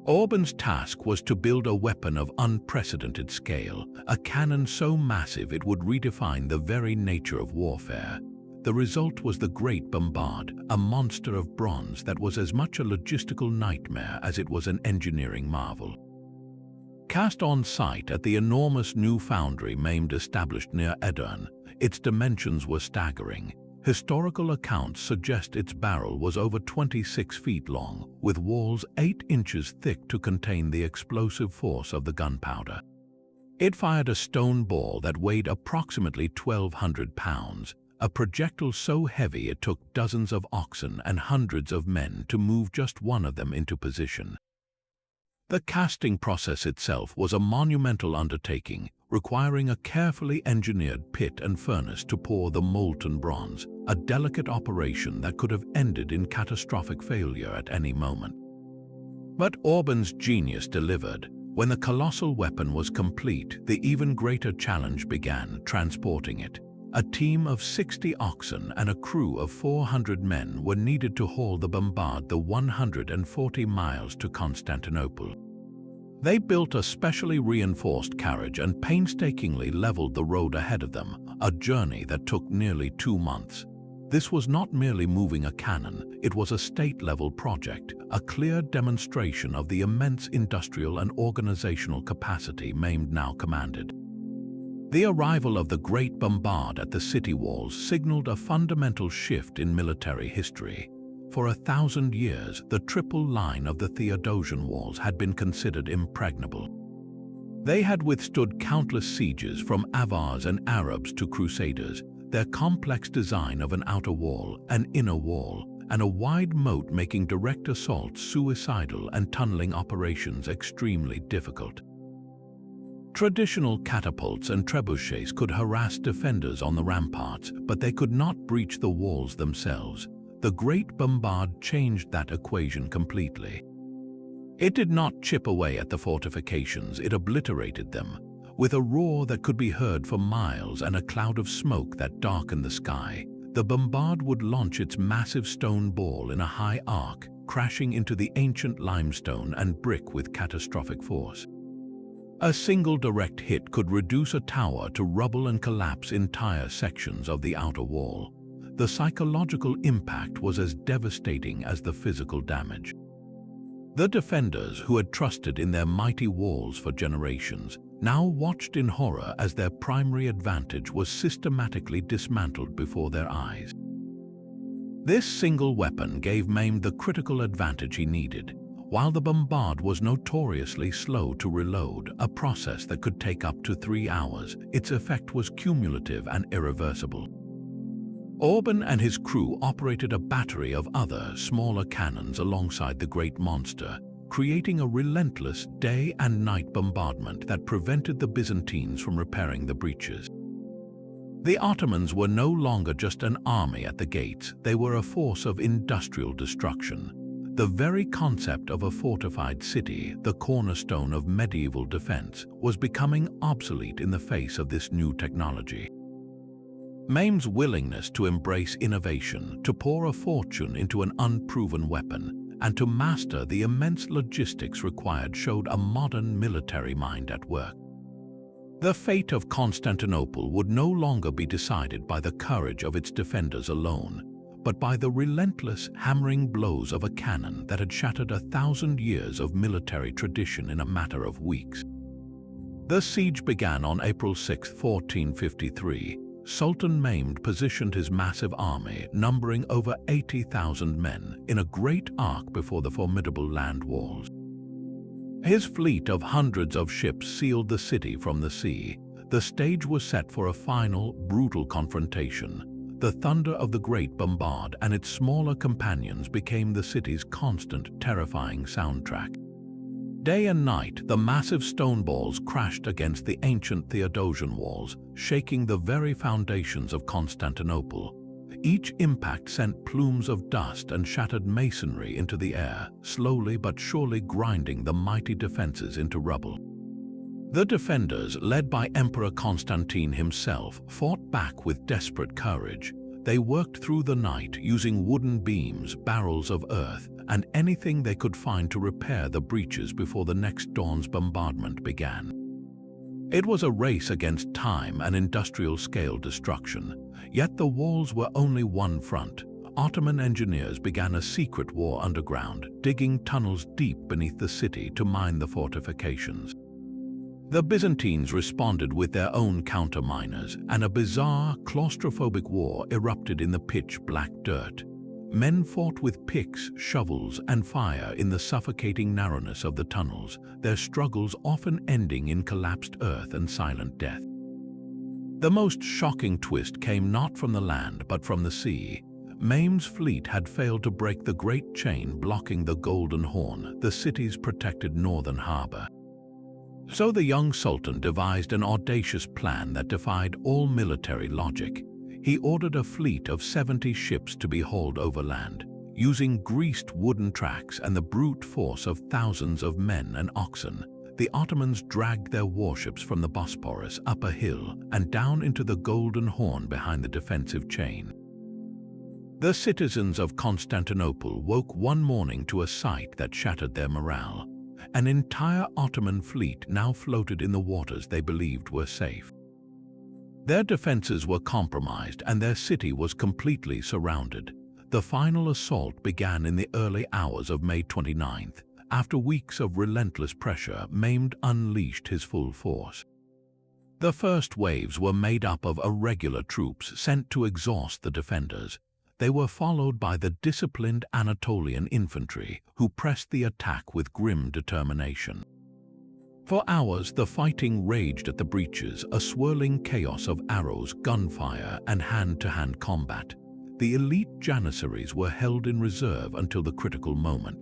Orhan's task was to build a weapon of unprecedented scale, a cannon so massive it would redefine the very nature of warfare. The result was the Great Bombard, a monster of bronze that was as much a logistical nightmare as it was an engineering marvel. Cast on site at the enormous new foundry Mehmed established near Edirne, its dimensions were staggering. Historical accounts suggest its barrel was over 26 feet long, with walls 8 inches thick to contain the explosive force of the gunpowder. It fired a stone ball that weighed approximately 1,200 pounds, a projectile so heavy it took dozens of oxen and hundreds of men to move just one of them into position. The casting process itself was a monumental undertaking, requiring a carefully engineered pit and furnace to pour the molten bronze, a delicate operation that could have ended in catastrophic failure at any moment. But Orhan's genius delivered. When the colossal weapon was complete, the even greater challenge began: transporting it. A team of 60 oxen and a crew of 400 men were needed to haul the bombard the 140 miles to Constantinople. They built a specially reinforced carriage and painstakingly leveled the road ahead of them, a journey that took nearly 2 months. This was not merely moving a cannon, it was a state-level project, a clear demonstration of the immense industrial and organizational capacity Mehmed now commanded. The arrival of the Great Bombard at the city walls signaled a fundamental shift in military history. For 1,000 years, the triple line of the Theodosian walls had been considered impregnable. They had withstood countless sieges from Avars and Arabs to Crusaders, their complex design of an outer wall, an inner wall, and a wide moat making direct assaults suicidal and tunneling operations extremely difficult. Traditional catapults and trebuchets could harass defenders on the ramparts, but they could not breach the walls themselves. The Great Bombard changed that equation completely. It did not chip away at the fortifications, it obliterated them. With a roar that could be heard for miles and a cloud of smoke that darkened the sky, the bombard would launch its massive stone ball in a high arc, crashing into the ancient limestone and brick with catastrophic force. A single direct hit could reduce a tower to rubble and collapse entire sections of the outer wall. The psychological impact was as devastating as the physical damage. The defenders, who had trusted in their mighty walls for generations, now watched in horror as their primary advantage was systematically dismantled before their eyes. This single weapon gave Mehmed the critical advantage he needed. While the bombard was notoriously slow to reload, a process that could take up to 3 hours, its effect was cumulative and irreversible. Orhan and his crew operated a battery of other, smaller cannons alongside the great monster, creating a relentless day and night bombardment that prevented the Byzantines from repairing the breaches. The Ottomans were no longer just an army at the gates, they were a force of industrial destruction. The very concept of a fortified city, the cornerstone of medieval defense, was becoming obsolete in the face of this new technology. Mehmed's willingness to embrace innovation, to pour a fortune into an unproven weapon, and to master the immense logistics required showed a modern military mind at work. The fate of Constantinople would no longer be decided by the courage of its defenders alone, but by the relentless, hammering blows of a cannon that had shattered 1,000 years of military tradition in a matter of weeks. The siege began on April 6, 1453. Sultan Mahmud positioned his massive army, numbering over 80,000 men, in a great arc before the formidable land walls. His fleet of hundreds of ships sealed the city from the sea. The stage was set for a final, brutal confrontation. The thunder of the Great Bombard and its smaller companions became the city's constant, terrifying soundtrack. Day and night, the massive stone balls crashed against the ancient Theodosian walls, shaking the very foundations of Constantinople. Each impact sent plumes of dust and shattered masonry into the air, slowly but surely grinding the mighty defenses into rubble. The defenders, led by Emperor Constantine himself, fought back with desperate courage. They worked through the night using wooden beams, barrels of earth, and anything they could find to repair the breaches before the next dawn's bombardment began. It was a race against time and industrial-scale destruction. Yet the walls were only one front. Ottoman engineers began a secret war underground, digging tunnels deep beneath the city to mine the fortifications. The Byzantines responded with their own counterminers, and a bizarre, claustrophobic war erupted in the pitch-black dirt. Men fought with picks, shovels, and fire in the suffocating narrowness of the tunnels, their struggles often ending in collapsed earth and silent death. The most shocking twist came not from the land but from the sea. Mahmud's fleet had failed to break the great chain blocking the Golden Horn, the city's protected northern harbor. So the young sultan devised an audacious plan that defied all military logic. He ordered a fleet of 70 ships to be hauled overland. Using greased wooden tracks and the brute force of thousands of men and oxen, the Ottomans dragged their warships from the Bosporus up a hill and down into the Golden Horn behind the defensive chain. The citizens of Constantinople woke one morning to a sight that shattered their morale. An entire Ottoman fleet now floated in the waters they believed were safe. Their defenses were compromised and their city was completely surrounded. The final assault began in the early hours of May 29th. After weeks of relentless pressure, Mahmud unleashed his full force. The first waves were made up of irregular troops sent to exhaust the defenders. They were followed by the disciplined Anatolian infantry, who pressed the attack with grim determination. For hours, the fighting raged at the breaches, a swirling chaos of arrows, gunfire, and hand-to-hand combat. The elite Janissaries were held in reserve until the critical moment.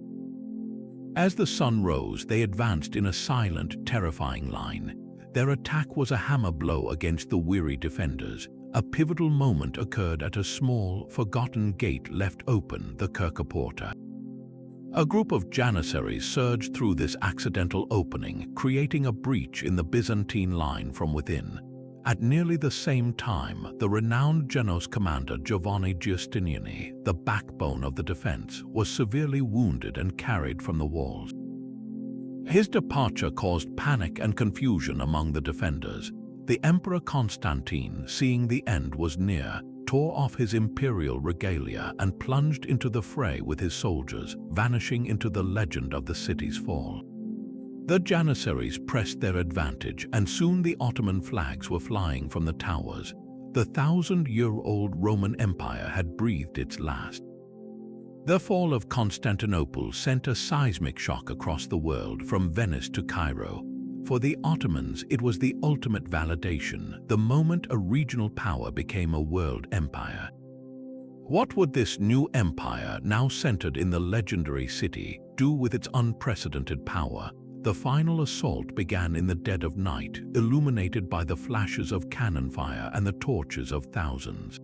As the sun rose, they advanced in a silent, terrifying line. Their attack was a hammer blow against the weary defenders. A pivotal moment occurred at a small, forgotten gate left open, the Kirkaporta. A group of Janissaries surged through this accidental opening, creating a breach in the Byzantine line from within. At nearly the same time, the renowned Genoese commander Giovanni Giustiniani, the backbone of the defense, was severely wounded and carried from the walls. His departure caused panic and confusion among the defenders. The Emperor Constantine, seeing the end was near, tore off his imperial regalia and plunged into the fray with his soldiers, vanishing into the legend of the city's fall. The Janissaries pressed their advantage, and soon the Ottoman flags were flying from the towers. The 1,000-year-old Roman Empire had breathed its last. The fall of Constantinople sent a seismic shock across the world, from Venice to Cairo. For the Ottomans, it was the ultimate validation, the moment a regional power became a world empire. What would this new empire, now centered in the legendary city, do with its unprecedented power? The final assault began in the dead of night, illuminated by the flashes of cannon fire and the torches of thousands.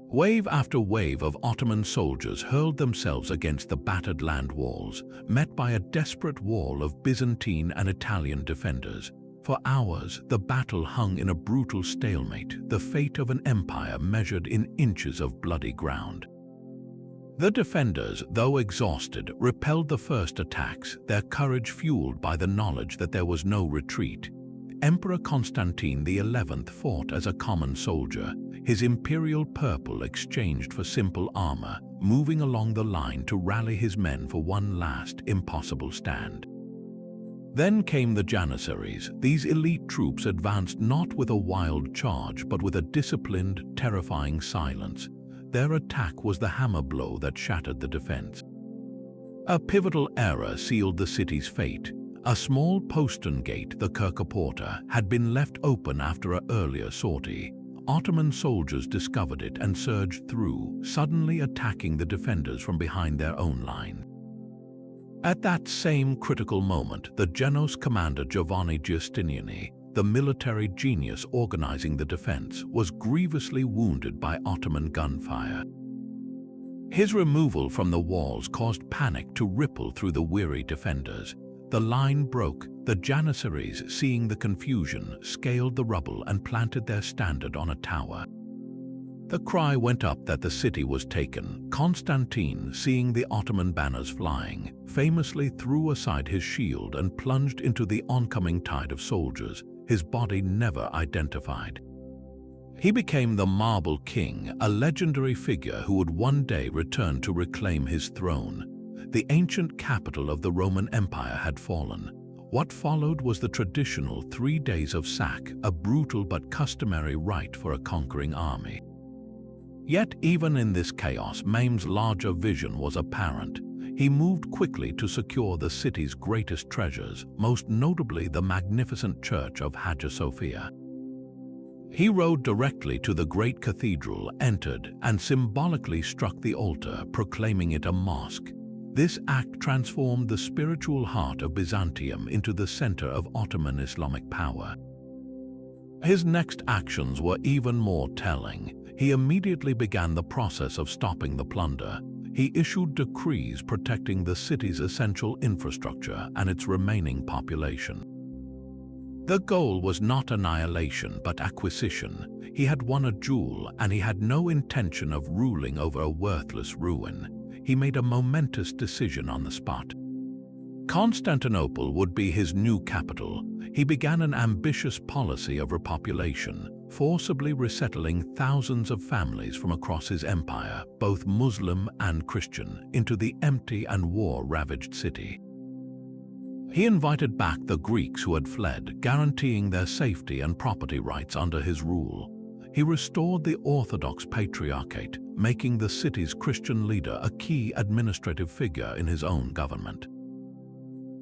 Wave after wave of Ottoman soldiers hurled themselves against the battered land walls, met by a desperate wall of Byzantine and Italian defenders. For hours, the battle hung in a brutal stalemate, the fate of an empire measured in inches of bloody ground. The defenders, though exhausted, repelled the first attacks, their courage fueled by the knowledge that there was no retreat. Emperor Constantine XI fought as a common soldier, his imperial purple exchanged for simple armor, moving along the line to rally his men for one last impossible stand. Then came the Janissaries. These elite troops advanced not with a wild charge, but with a disciplined, terrifying silence. Their attack was the hammer blow that shattered the defense. A pivotal error sealed the city's fate. A small postern gate, the Kirkaporta, had been left open after an earlier sortie. Ottoman soldiers discovered it and surged through, suddenly attacking the defenders from behind their own line. At that same critical moment, the Genos commander Giovanni Giustiniani, the military genius organizing the defense, was grievously wounded by Ottoman gunfire. His removal from the walls caused panic to ripple through the weary defenders. The line broke. The Janissaries, seeing the confusion, scaled the rubble and planted their standard on a tower. The cry went up that the city was taken. Constantine, seeing the Ottoman banners flying, famously threw aside his shield and plunged into the oncoming tide of soldiers, his body never identified. He became the Marble King, a legendary figure who would one day return to reclaim his throne. The ancient capital of the Roman Empire had fallen. What followed was the traditional 3 days of sack, a brutal but customary rite for a conquering army. Yet even in this chaos, Mehmed's larger vision was apparent. He moved quickly to secure the city's greatest treasures, most notably the magnificent church of Hagia Sophia. He rode directly to the great cathedral, entered, and symbolically struck the altar, proclaiming it a mosque. This act transformed the spiritual heart of Byzantium into the center of Ottoman Islamic power. His next actions were even more telling. He immediately began the process of stopping the plunder. He issued decrees protecting the city's essential infrastructure and its remaining population. The goal was not annihilation, but acquisition. He had won a jewel, and he had no intention of ruling over a worthless ruin. He made a momentous decision on the spot. Constantinople would be his new capital. He began an ambitious policy of repopulation, forcibly resettling thousands of families from across his empire, both Muslim and Christian, into the empty and war-ravaged city. He invited back the Greeks who had fled, guaranteeing their safety and property rights under his rule. He restored the Orthodox Patriarchate, making the city's Christian leader a key administrative figure in his own government.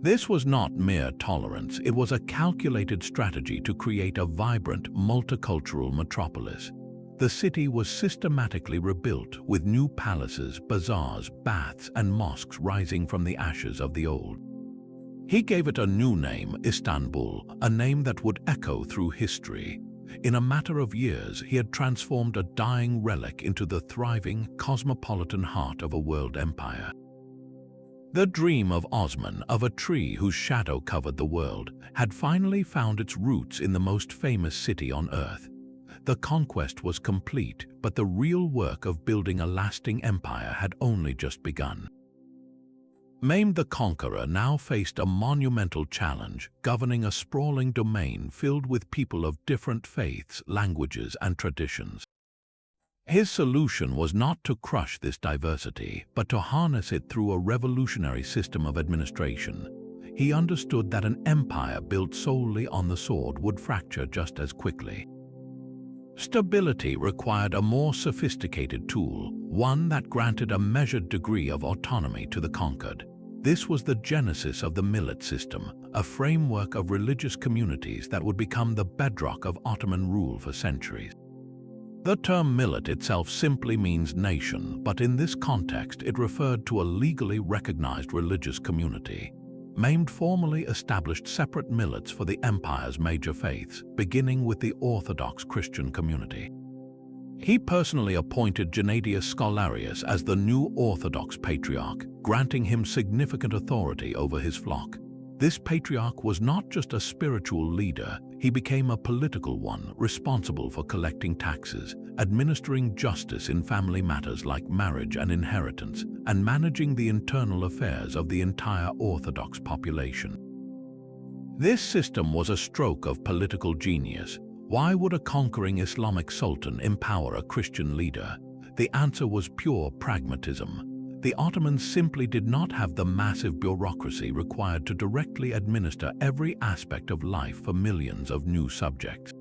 This was not mere tolerance, it was a calculated strategy to create a vibrant, multicultural metropolis. The city was systematically rebuilt, with new palaces, bazaars, baths, and mosques rising from the ashes of the old. He gave it a new name, Istanbul, a name that would echo through history. In a matter of years, he had transformed a dying relic into the thriving, cosmopolitan heart of a world empire. The dream of Osman, of a tree whose shadow covered the world, had finally found its roots in the most famous city on earth. The conquest was complete, but the real work of building a lasting empire had only just begun. Mehmed the Conqueror now faced a monumental challenge, governing a sprawling domain filled with people of different faiths, languages, and traditions. His solution was not to crush this diversity, but to harness it through a revolutionary system of administration. He understood that an empire built solely on the sword would fracture just as quickly. Stability required a more sophisticated tool, one that granted a measured degree of autonomy to the conquered. This was the genesis of the millet system, a framework of religious communities that would become the bedrock of Ottoman rule for centuries. The term millet itself simply means nation, but in this context it referred to a legally recognized religious community. Mehmed formally established separate millets for the empire's major faiths, beginning with the Orthodox Christian community. He personally appointed Gennadius Scholarius as the new Orthodox Patriarch, granting him significant authority over his flock. This patriarch was not just a spiritual leader, he became a political one, responsible for collecting taxes, administering justice in family matters like marriage and inheritance, and managing the internal affairs of the entire Orthodox population. This system was a stroke of political genius. Why would a conquering Islamic sultan empower a Christian leader? The answer was pure pragmatism. The Ottomans simply did not have the massive bureaucracy required to directly administer every aspect of life for millions of new subjects.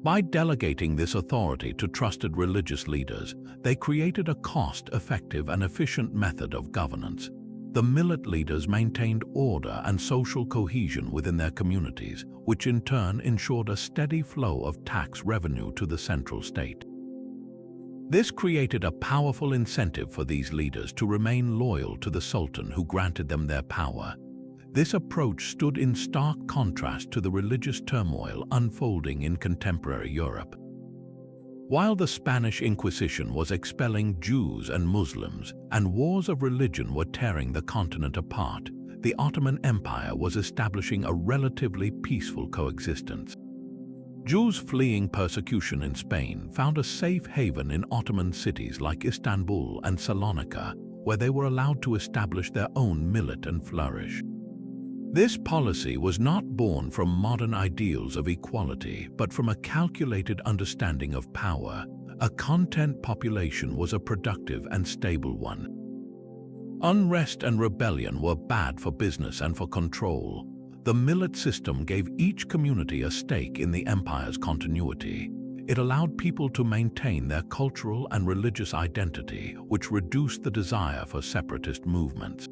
By delegating this authority to trusted religious leaders, they created a cost-effective and efficient method of governance. The millet leaders maintained order and social cohesion within their communities, which in turn ensured a steady flow of tax revenue to the central state. This created a powerful incentive for these leaders to remain loyal to the sultan who granted them their power. This approach stood in stark contrast to the religious turmoil unfolding in contemporary Europe. While the Spanish Inquisition was expelling Jews and Muslims, and wars of religion were tearing the continent apart, the Ottoman Empire was establishing a relatively peaceful coexistence. Jews fleeing persecution in Spain found a safe haven in Ottoman cities like Istanbul and Salonika, where they were allowed to establish their own millet and flourish. This policy was not born from modern ideals of equality, but from a calculated understanding of power. A content population was a productive and stable one. Unrest and rebellion were bad for business and for control. The millet system gave each community a stake in the empire's continuity. It allowed people to maintain their cultural and religious identity, which reduced the desire for separatist movements.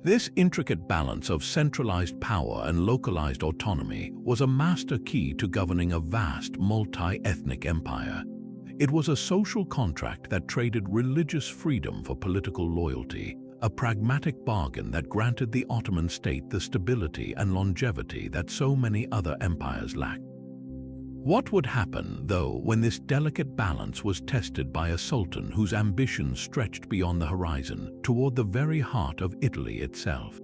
This intricate balance of centralized power and localized autonomy was a master key to governing a vast multi-ethnic empire. It was a social contract that traded religious freedom for political loyalty, a pragmatic bargain that granted the Ottoman state the stability and longevity that so many other empires lacked. What would happen, though, when this delicate balance was tested by a sultan whose ambitions stretched beyond the horizon, toward the very heart of Italy itself?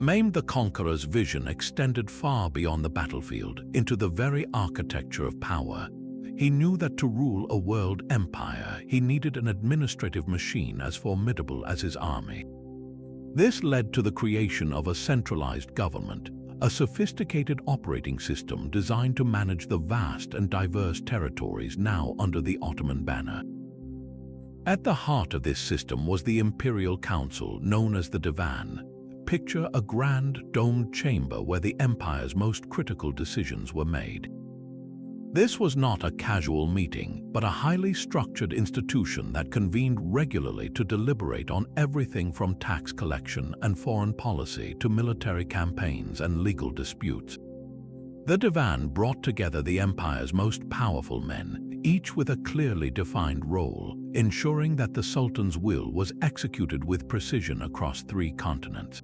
Mehmed the Conqueror's vision extended far beyond the battlefield, into the very architecture of power. He knew that to rule a world empire, he needed an administrative machine as formidable as his army. This led to the creation of a centralized government, a sophisticated operating system designed to manage the vast and diverse territories now under the Ottoman banner. At the heart of this system was the Imperial Council, known as the Divan. Picture a grand, domed chamber where the empire's most critical decisions were made. This was not a casual meeting, but a highly structured institution that convened regularly to deliberate on everything from tax collection and foreign policy to military campaigns and legal disputes. The Divan brought together the empire's most powerful men, each with a clearly defined role, ensuring that the Sultan's will was executed with precision across 3 continents.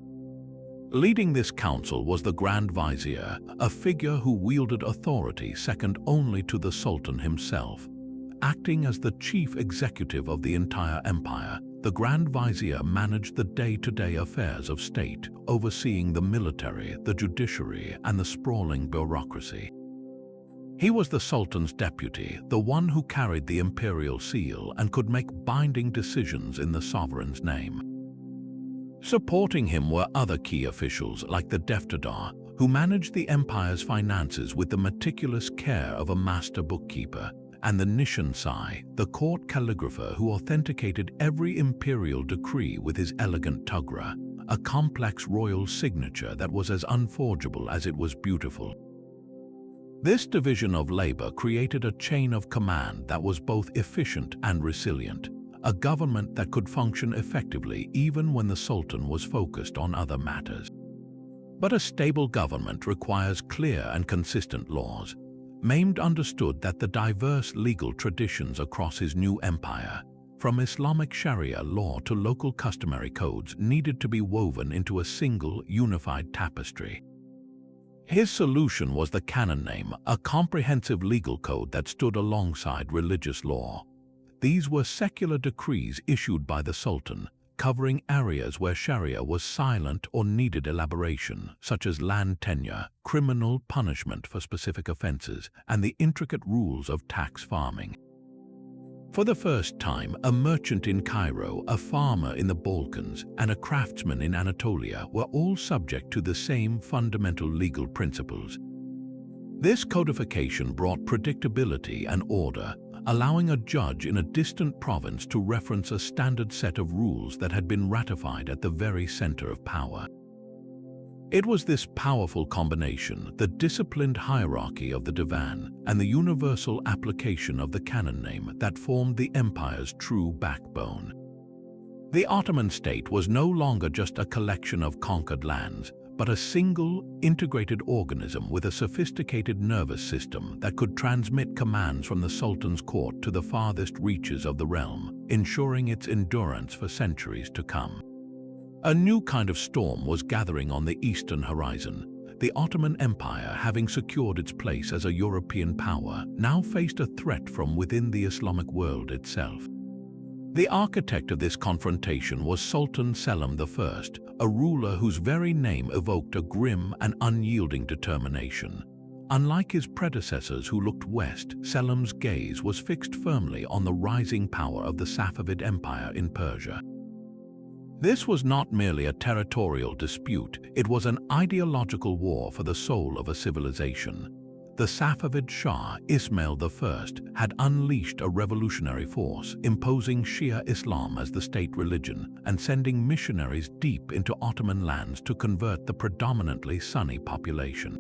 Leading this council was the Grand Vizier, a figure who wielded authority second only to the Sultan himself. Acting as the chief executive of the entire empire, the Grand Vizier managed the day-to-day affairs of state, overseeing the military, the judiciary, and the sprawling bureaucracy. He was the Sultan's deputy, the one who carried the imperial seal and could make binding decisions in the sovereign's name. Supporting him were other key officials like the Defterdar, who managed the empire's finances with the meticulous care of a master bookkeeper, and the Nishansai, the court calligrapher who authenticated every imperial decree with his elegant tughra, a complex royal signature that was as unforgeable as it was beautiful. This division of labor created a chain of command that was both efficient and resilient, a government that could function effectively even when the Sultan was focused on other matters. But a stable government requires clear and consistent laws. Mehmed understood that the diverse legal traditions across his new empire, from Islamic Sharia law to local customary codes, needed to be woven into a single, unified tapestry. His solution was the canon name, a comprehensive legal code that stood alongside religious law. These were secular decrees issued by the Sultan, covering areas where Sharia was silent or needed elaboration, such as land tenure, criminal punishment for specific offenses, and the intricate rules of tax farming. For the first time, a merchant in Cairo, a farmer in the Balkans, and a craftsman in Anatolia were all subject to the same fundamental legal principles. This codification brought predictability and order, allowing a judge in a distant province to reference a standard set of rules that had been ratified at the very center of power. It was this powerful combination, the disciplined hierarchy of the divan and the universal application of the canon name, that formed the empire's true backbone. The Ottoman state was no longer just a collection of conquered lands, but a single, integrated organism with a sophisticated nervous system that could transmit commands from the Sultan's court to the farthest reaches of the realm, ensuring its endurance for centuries to come. A new kind of storm was gathering on the eastern horizon. The Ottoman Empire, having secured its place as a European power, now faced a threat from within the Islamic world itself. The architect of this confrontation was Sultan Selim I, a ruler whose very name evoked a grim and unyielding determination. Unlike his predecessors who looked west, Selim's gaze was fixed firmly on the rising power of the Safavid Empire in Persia. This was not merely a territorial dispute, it was an ideological war for the soul of a civilization. The Safavid Shah, Ismail I, had unleashed a revolutionary force, imposing Shia Islam as the state religion and sending missionaries deep into Ottoman lands to convert the predominantly Sunni population.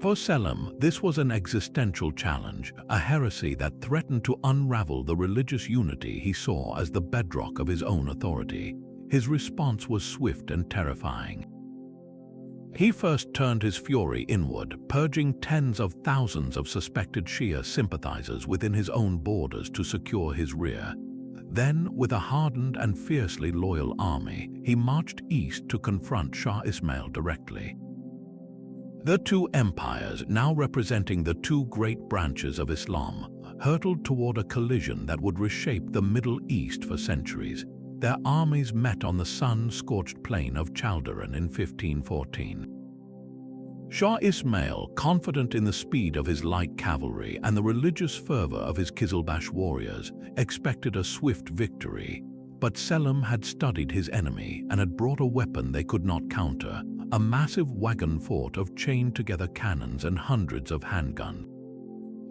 For Selim, this was an existential challenge, a heresy that threatened to unravel the religious unity he saw as the bedrock of his own authority. His response was swift and terrifying. He first turned his fury inward, purging tens of thousands of suspected Shia sympathizers within his own borders to secure his rear. Then, with a hardened and fiercely loyal army, he marched east to confront Shah Ismail directly. The two empires, now representing the two great branches of Islam, hurtled toward a collision that would reshape the Middle East for centuries. Their armies met on the sun-scorched plain of Chaldiran in 1514. Shah Ismail, confident in the speed of his light cavalry and the religious fervor of his Qizilbash warriors, expected a swift victory. But Selim had studied his enemy and had brought a weapon they could not counter, a massive wagon fort of chained-together cannons and hundreds of handguns.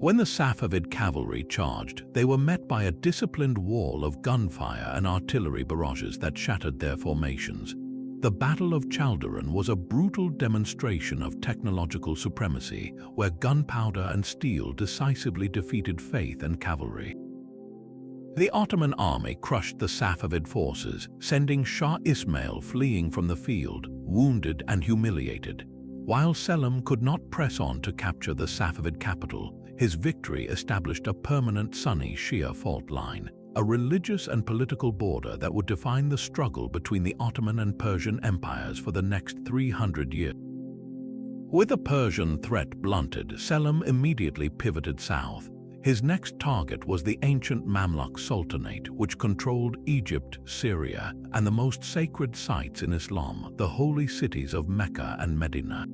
When the Safavid cavalry charged, they were met by a disciplined wall of gunfire and artillery barrages that shattered their formations. The Battle of Chaldiran was a brutal demonstration of technological supremacy, where gunpowder and steel decisively defeated faith and cavalry. The Ottoman army crushed the Safavid forces, sending Shah Ismail fleeing from the field, wounded and humiliated. While Selim could not press on to capture the Safavid capital, his victory established a permanent Sunni-Shia fault line, a religious and political border that would define the struggle between the Ottoman and Persian empires for the next 300 years. With the Persian threat blunted, Selim immediately pivoted south. His next target was the ancient Mamluk Sultanate, which controlled Egypt, Syria, and the most sacred sites in Islam, the holy cities of Mecca and Medina.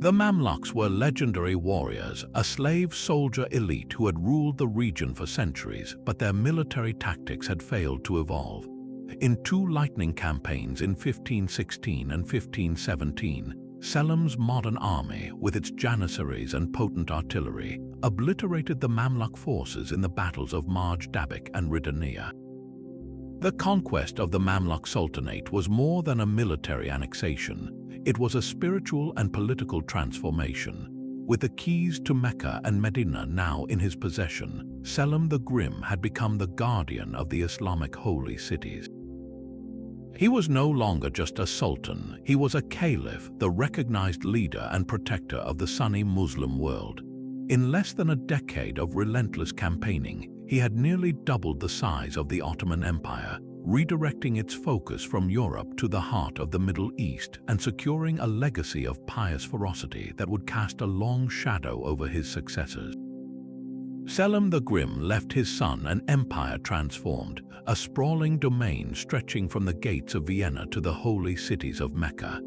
The Mamluks were legendary warriors, a slave soldier elite who had ruled the region for centuries, but their military tactics had failed to evolve. In two lightning campaigns in 1516 and 1517, Selim's modern army, with its Janissaries and potent artillery, obliterated the Mamluk forces in the battles of Marj Dabik and Ridaniya. The conquest of the Mamluk Sultanate was more than a military annexation. It was a spiritual and political transformation. With the keys to Mecca and Medina now in his possession, Selim the Grim had become the guardian of the Islamic holy cities. He was no longer just a sultan, he was a caliph, the recognized leader and protector of the Sunni Muslim world. In less than a decade of relentless campaigning, he had nearly doubled the size of the Ottoman Empire, redirecting its focus from Europe to the heart of the Middle East and securing a legacy of pious ferocity that would cast a long shadow over his successors. Selim the Grim left his son an empire transformed, a sprawling domain stretching from the gates of Vienna to the holy cities of Mecca.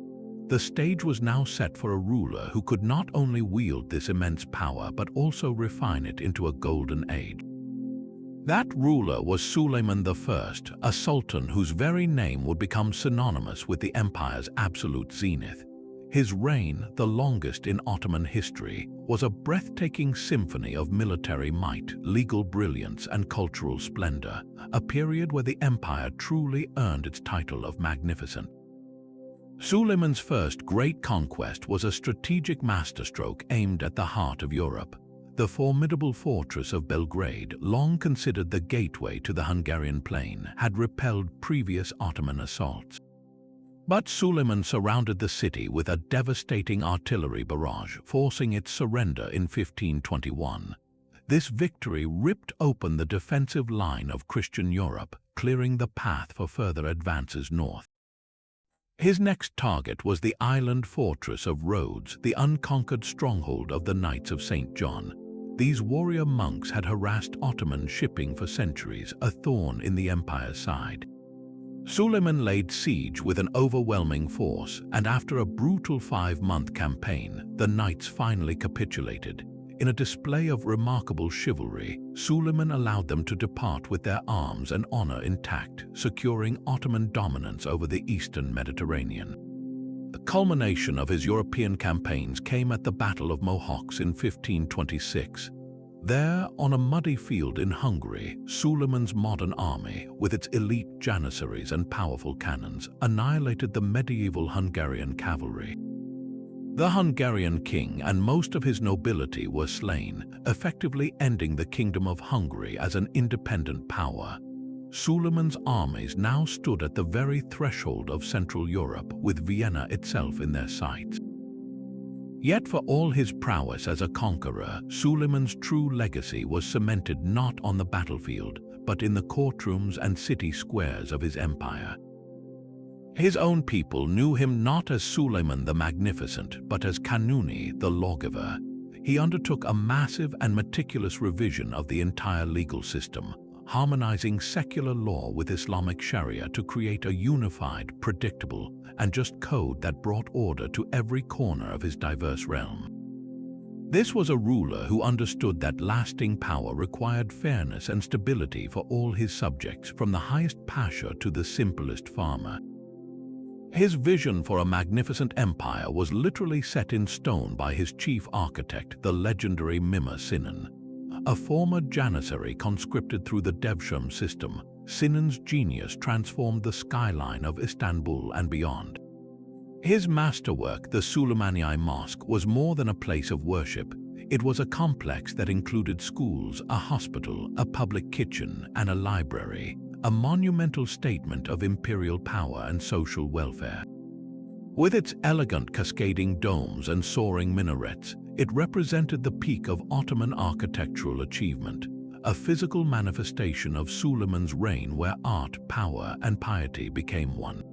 The stage was now set for a ruler who could not only wield this immense power but also refine it into a golden age. That ruler was Suleiman I, a sultan whose very name would become synonymous with the empire's absolute zenith. His reign, the longest in Ottoman history, was a breathtaking symphony of military might, legal brilliance, and cultural splendor, a period where the empire truly earned its title of magnificent. Suleiman's first great conquest was a strategic masterstroke aimed at the heart of Europe. The formidable fortress of Belgrade, long considered the gateway to the Hungarian plain, had repelled previous Ottoman assaults. But Suleiman surrounded the city with a devastating artillery barrage, forcing its surrender in 1521. This victory ripped open the defensive line of Christian Europe, clearing the path for further advances north. His next target was the island fortress of Rhodes, the unconquered stronghold of the Knights of St. John. These warrior monks had harassed Ottoman shipping for centuries, a thorn in the empire's side. Suleiman laid siege with an overwhelming force, and after a brutal 5-month campaign, the knights finally capitulated. In a display of remarkable chivalry, Suleiman allowed them to depart with their arms and honor intact, securing Ottoman dominance over the eastern Mediterranean. The culmination of his European campaigns came at the Battle of Mohocs in 1526. There, on a muddy field in Hungary, Suleiman's modern army, with its elite Janissaries and powerful cannons, annihilated the medieval Hungarian cavalry. The Hungarian king and most of his nobility were slain, effectively ending the Kingdom of Hungary as an independent power. Suleiman's armies now stood at the very threshold of Central Europe, with Vienna itself in their sights. Yet for all his prowess as a conqueror, Suleiman's true legacy was cemented not on the battlefield, but in the courtrooms and city squares of his empire. His own people knew him not as Suleiman the Magnificent, but as Kanuni the Lawgiver. He undertook a massive and meticulous revision of the entire legal system, harmonizing secular law with Islamic Sharia to create a unified, predictable, and just code that brought order to every corner of his diverse realm. This was a ruler who understood that lasting power required fairness and stability for all his subjects, from the highest pasha to the simplest farmer. His vision for a magnificent empire was literally set in stone by his chief architect, the legendary Mimar Sinan. A former Janissary conscripted through the Devshirme system, Sinan's genius transformed the skyline of Istanbul and beyond. His masterwork, the Süleymaniye Mosque, was more than a place of worship. It was a complex that included schools, a hospital, a public kitchen, and a library, a monumental statement of imperial power and social welfare. With its elegant cascading domes and soaring minarets, it represented the peak of Ottoman architectural achievement, a physical manifestation of Suleiman's reign where art, power, and piety became one.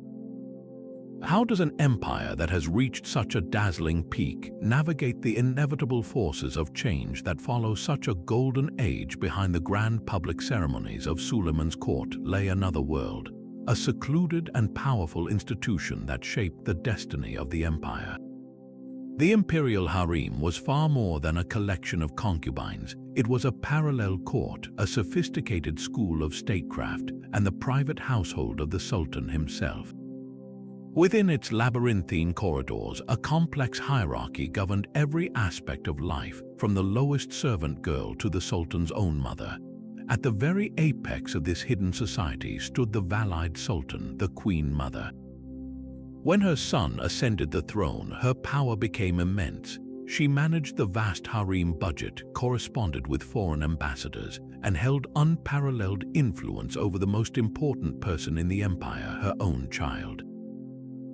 How does an empire that has reached such a dazzling peak navigate the inevitable forces of change that follow such a golden age? Behind the grand public ceremonies of Suleiman's court lay another world, a secluded and powerful institution that shaped the destiny of the empire. The imperial harem was far more than a collection of concubines. It was a parallel court, a sophisticated school of statecraft, and the private household of the sultan himself. Within its labyrinthine corridors, a complex hierarchy governed every aspect of life, from the lowest servant girl to the sultan's own mother. At the very apex of this hidden society stood the Valide Sultan, the Queen Mother. When her son ascended the throne, her power became immense. She managed the vast harem budget, corresponded with foreign ambassadors, and held unparalleled influence over the most important person in the empire, her own child.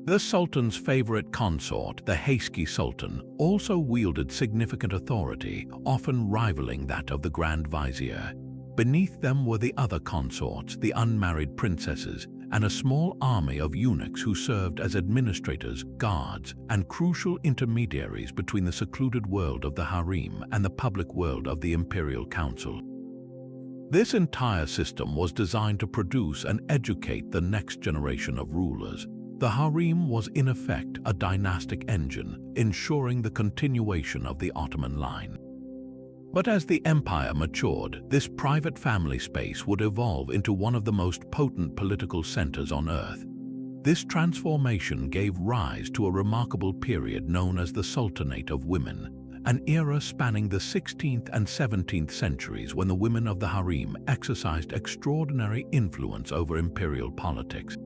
The Sultan's favorite consort, the Hayski Sultan, also wielded significant authority, often rivaling that of the Grand Vizier. Beneath them were the other consorts, the unmarried princesses, and a small army of eunuchs who served as administrators, guards, and crucial intermediaries between the secluded world of the harem and the public world of the imperial council. This entire system was designed to produce and educate the next generation of rulers. The harem was in effect a dynastic engine, ensuring the continuation of the Ottoman line. But as the empire matured, this private family space would evolve into one of the most potent political centers on earth. This transformation gave rise to a remarkable period known as the Sultanate of Women, an era spanning the 16th and 17th centuries when the women of the harem exercised extraordinary influence over imperial politics.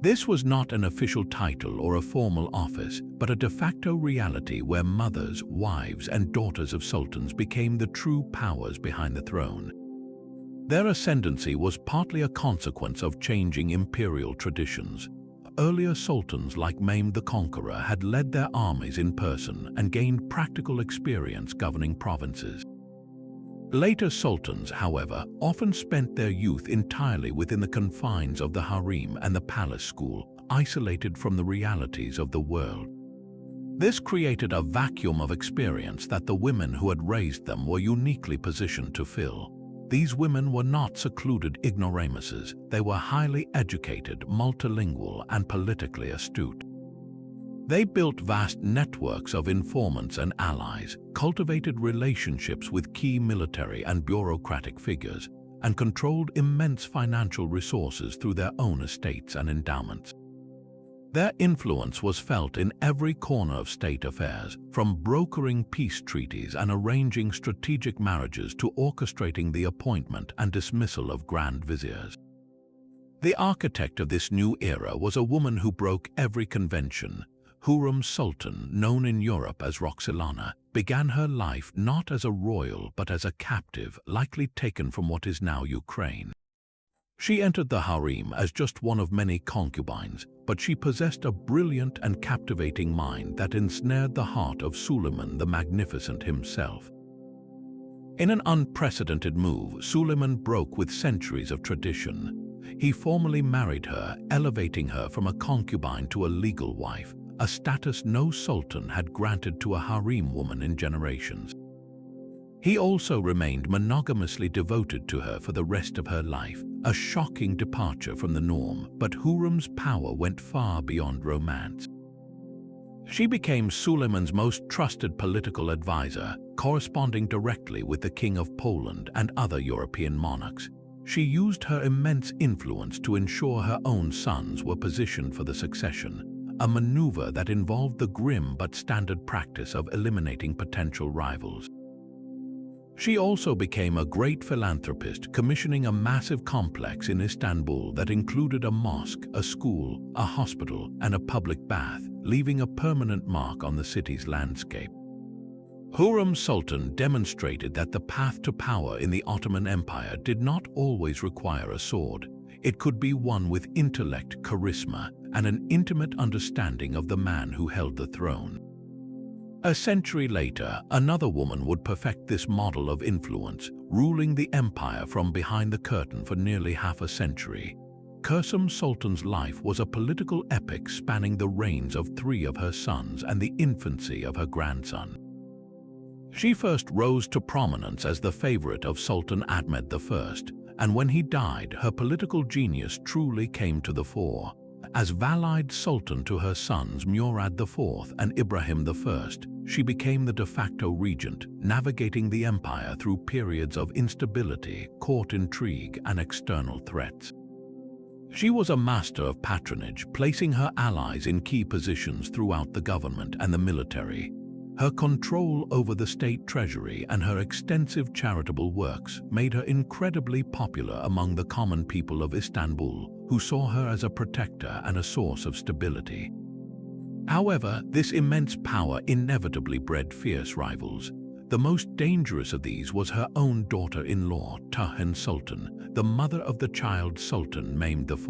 This was not an official title or a formal office, but a de facto reality where mothers, wives, and daughters of sultans became the true powers behind the throne. Their ascendancy was partly a consequence of changing imperial traditions. Earlier sultans like Mehmed the Conqueror had led their armies in person and gained practical experience governing provinces. Later sultans, however, often spent their youth entirely within the confines of the harem and the palace school, isolated from the realities of the world. This created a vacuum of experience that the women who had raised them were uniquely positioned to fill. These women were not secluded ignoramuses. They were highly educated, multilingual, and politically astute. They built vast networks of informants and allies, cultivated relationships with key military and bureaucratic figures, and controlled immense financial resources through their own estates and endowments. Their influence was felt in every corner of state affairs, from brokering peace treaties and arranging strategic marriages to orchestrating the appointment and dismissal of grand viziers. The architect of this new era was a woman who broke every convention. Hurrem Sultan, known in Europe as Roxolana, began her life not as a royal but as a captive, likely taken from what is now Ukraine. She entered the harem as just one of many concubines, but she possessed a brilliant and captivating mind that ensnared the heart of Suleiman the Magnificent himself. In an unprecedented move, Suleiman broke with centuries of tradition. He formally married her, elevating her from a concubine to a legal wife, a status no sultan had granted to a harem woman in generations. He also remained monogamously devoted to her for the rest of her life, a shocking departure from the norm, but Hurrem's power went far beyond romance. She became Suleiman's most trusted political advisor, corresponding directly with the King of Poland and other European monarchs. She used her immense influence to ensure her own sons were positioned for the succession, a maneuver that involved the grim but standard practice of eliminating potential rivals. She also became a great philanthropist, commissioning a massive complex in Istanbul that included a mosque, a school, a hospital, and a public bath, leaving a permanent mark on the city's landscape. Hurrem Sultan demonstrated that the path to power in the Ottoman Empire did not always require a sword. It could be won with intellect, charisma, and an intimate understanding of the man who held the throne. A century later, another woman would perfect this model of influence, ruling the empire from behind the curtain for nearly half a century. Kösem Sultan's life was a political epic spanning the reigns of 3 of her sons and the infancy of her grandson. She first rose to prominence as the favorite of Sultan Ahmed I, and when he died, her political genius truly came to the fore. As valide sultan to her sons Murad IV and Ibrahim I, she became the de facto regent, navigating the empire through periods of instability, court intrigue, and external threats. She was a master of patronage, placing her allies in key positions throughout the government and the military. Her control over the state treasury and her extensive charitable works made her incredibly popular among the common people of Istanbul, who saw her as a protector and a source of stability. However, this immense power inevitably bred fierce rivals. The most dangerous of these was her own daughter-in-law, Tuhin Sultan, the mother of the child Sultan Mehmed IV.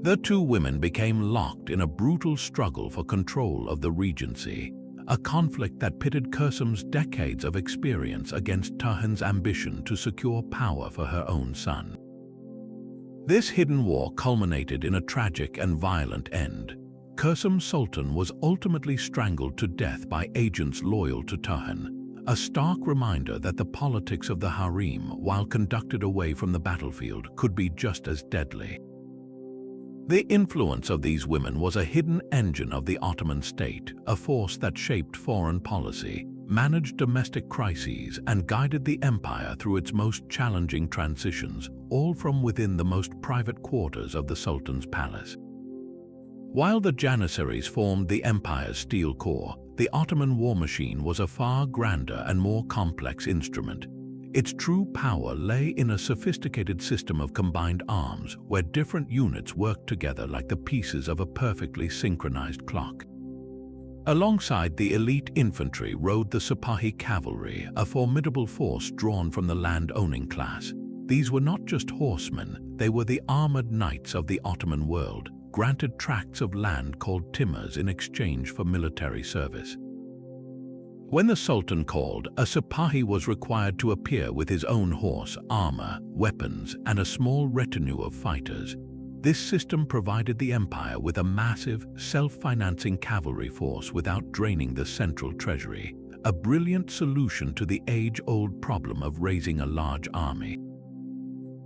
The two women became locked in a brutal struggle for control of the regency, a conflict that pitted Kösem's decades of experience against Tuhin's ambition to secure power for her own son. This hidden war culminated in a tragic and violent end. Kösem Sultan was ultimately strangled to death by agents loyal to Tuhin, a stark reminder that the politics of the harem, while conducted away from the battlefield, could be just as deadly. The influence of these women was a hidden engine of the Ottoman state, a force that shaped foreign policy, managed domestic crises, and guided the empire through its most challenging transitions, all from within the most private quarters of the Sultan's palace. While the Janissaries formed the empire's steel core, the Ottoman war machine was a far grander and more complex instrument. Its true power lay in a sophisticated system of combined arms, where different units worked together like the pieces of a perfectly synchronized clock. Alongside the elite infantry rode the Sipahi cavalry, a formidable force drawn from the land-owning class. These were not just horsemen, they were the armored knights of the Ottoman world, granted tracts of land called timurs in exchange for military service. When the Sultan called, a Sipahi was required to appear with his own horse, armor, weapons, and a small retinue of fighters. This system provided the empire with a massive, self-financing cavalry force without draining the central treasury, a brilliant solution to the age-old problem of raising a large army.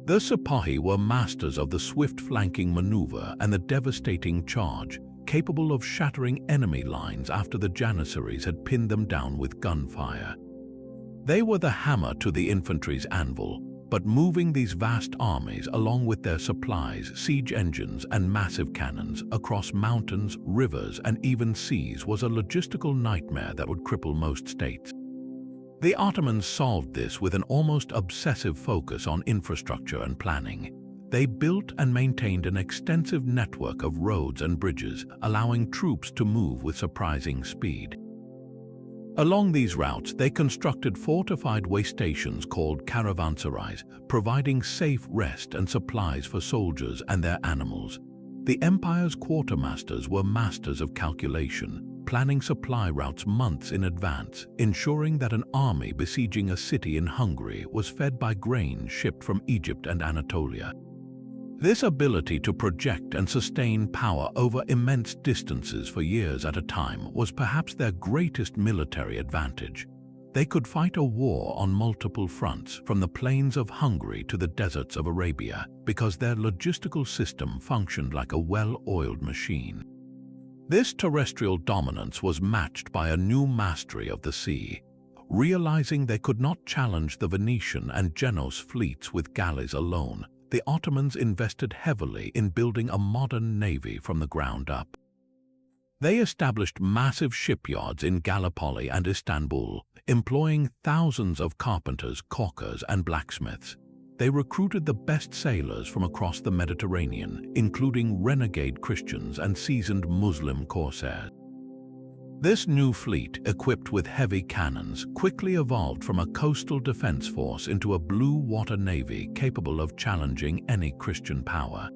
The Sipahi were masters of the swift flanking maneuver and the devastating charge, capable of shattering enemy lines after the Janissaries had pinned them down with gunfire. They were the hammer to the infantry's anvil, but moving these vast armies along with their supplies, siege engines, and massive cannons across mountains, rivers, and even seas was a logistical nightmare that would cripple most states. The Ottomans solved this with an almost obsessive focus on infrastructure and planning. They built and maintained an extensive network of roads and bridges, allowing troops to move with surprising speed. Along these routes, they constructed fortified way stations called caravanserais, providing safe rest and supplies for soldiers and their animals. The empire's quartermasters were masters of calculation, planning supply routes months in advance, ensuring that an army besieging a city in Hungary was fed by grain shipped from Egypt and Anatolia. This ability to project and sustain power over immense distances for years at a time was perhaps their greatest military advantage. They could fight a war on multiple fronts, from the plains of Hungary to the deserts of Arabia, because their logistical system functioned like a well-oiled machine. This terrestrial dominance was matched by a new mastery of the sea. Realizing they could not challenge the Venetian and Genoese fleets with galleys alone, the Ottomans invested heavily in building a modern navy from the ground up. They established massive shipyards in Gallipoli and Istanbul, employing thousands of carpenters, caulkers, and blacksmiths. They recruited the best sailors from across the Mediterranean, including renegade Christians and seasoned Muslim corsairs. This new fleet, equipped with heavy cannons, quickly evolved from a coastal defense force into a blue water navy capable of challenging any Christian power.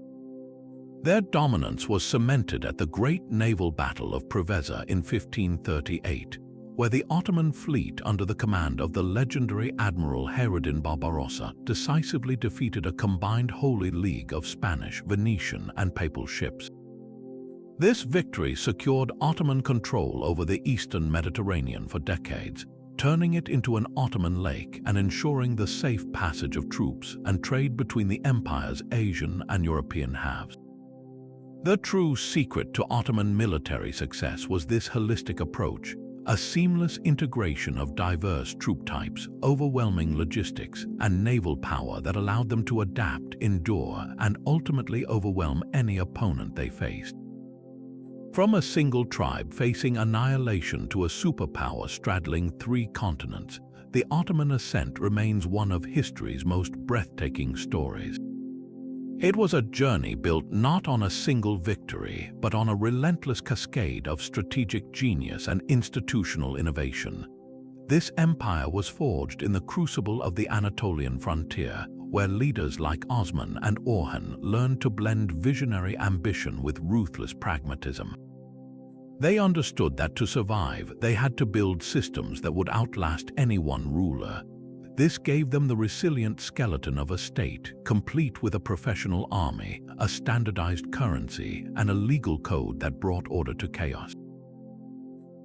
Their dominance was cemented at the Great Naval Battle of Preveza in 1538, where the Ottoman fleet under the command of the legendary Admiral Hayreddin Barbarossa decisively defeated a combined Holy League of Spanish, Venetian, and Papal ships. This victory secured Ottoman control over the eastern Mediterranean for decades, turning it into an Ottoman lake and ensuring the safe passage of troops and trade between the empire's Asian and European halves. The true secret to Ottoman military success was this holistic approach, a seamless integration of diverse troop types, overwhelming logistics, and naval power that allowed them to adapt, endure, and ultimately overwhelm any opponent they faced. From a single tribe facing annihilation to a superpower straddling 3 continents, the Ottoman ascent remains one of history's most breathtaking stories. It was a journey built not on a single victory, but on a relentless cascade of strategic genius and institutional innovation. This empire was forged in the crucible of the Anatolian frontier, where leaders like Osman and Orhan learned to blend visionary ambition with ruthless pragmatism. They understood that to survive, they had to build systems that would outlast any one ruler. This gave them the resilient skeleton of a state, complete with a professional army, a standardized currency, and a legal code that brought order to chaos.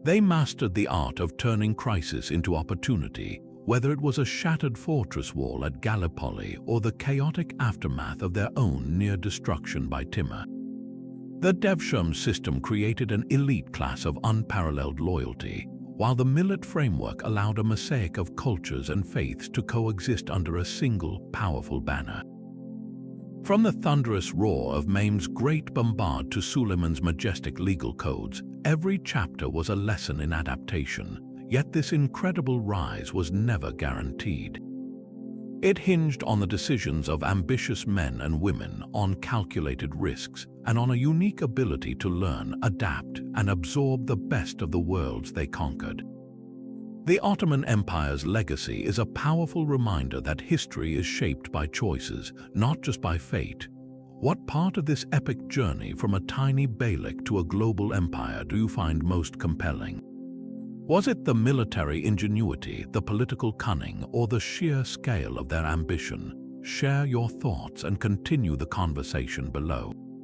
They mastered the art of turning crisis into opportunity, whether it was a shattered fortress wall at Gallipoli or the chaotic aftermath of their own near destruction by Timur. The Devshirme system created an elite class of unparalleled loyalty, while the millet framework allowed a mosaic of cultures and faiths to coexist under a single, powerful banner. From the thunderous roar of Mehmed's great bombard to Suleiman's majestic legal codes, every chapter was a lesson in adaptation, yet this incredible rise was never guaranteed. It hinged on the decisions of ambitious men and women, on calculated risks, and on a unique ability to learn, adapt, and absorb the best of the worlds they conquered. The Ottoman Empire's legacy is a powerful reminder that history is shaped by choices, not just by fate. What part of this epic journey from a tiny beylik to a global empire do you find most compelling? Was it the military ingenuity, the political cunning, or the sheer scale of their ambition? Share your thoughts and continue the conversation below.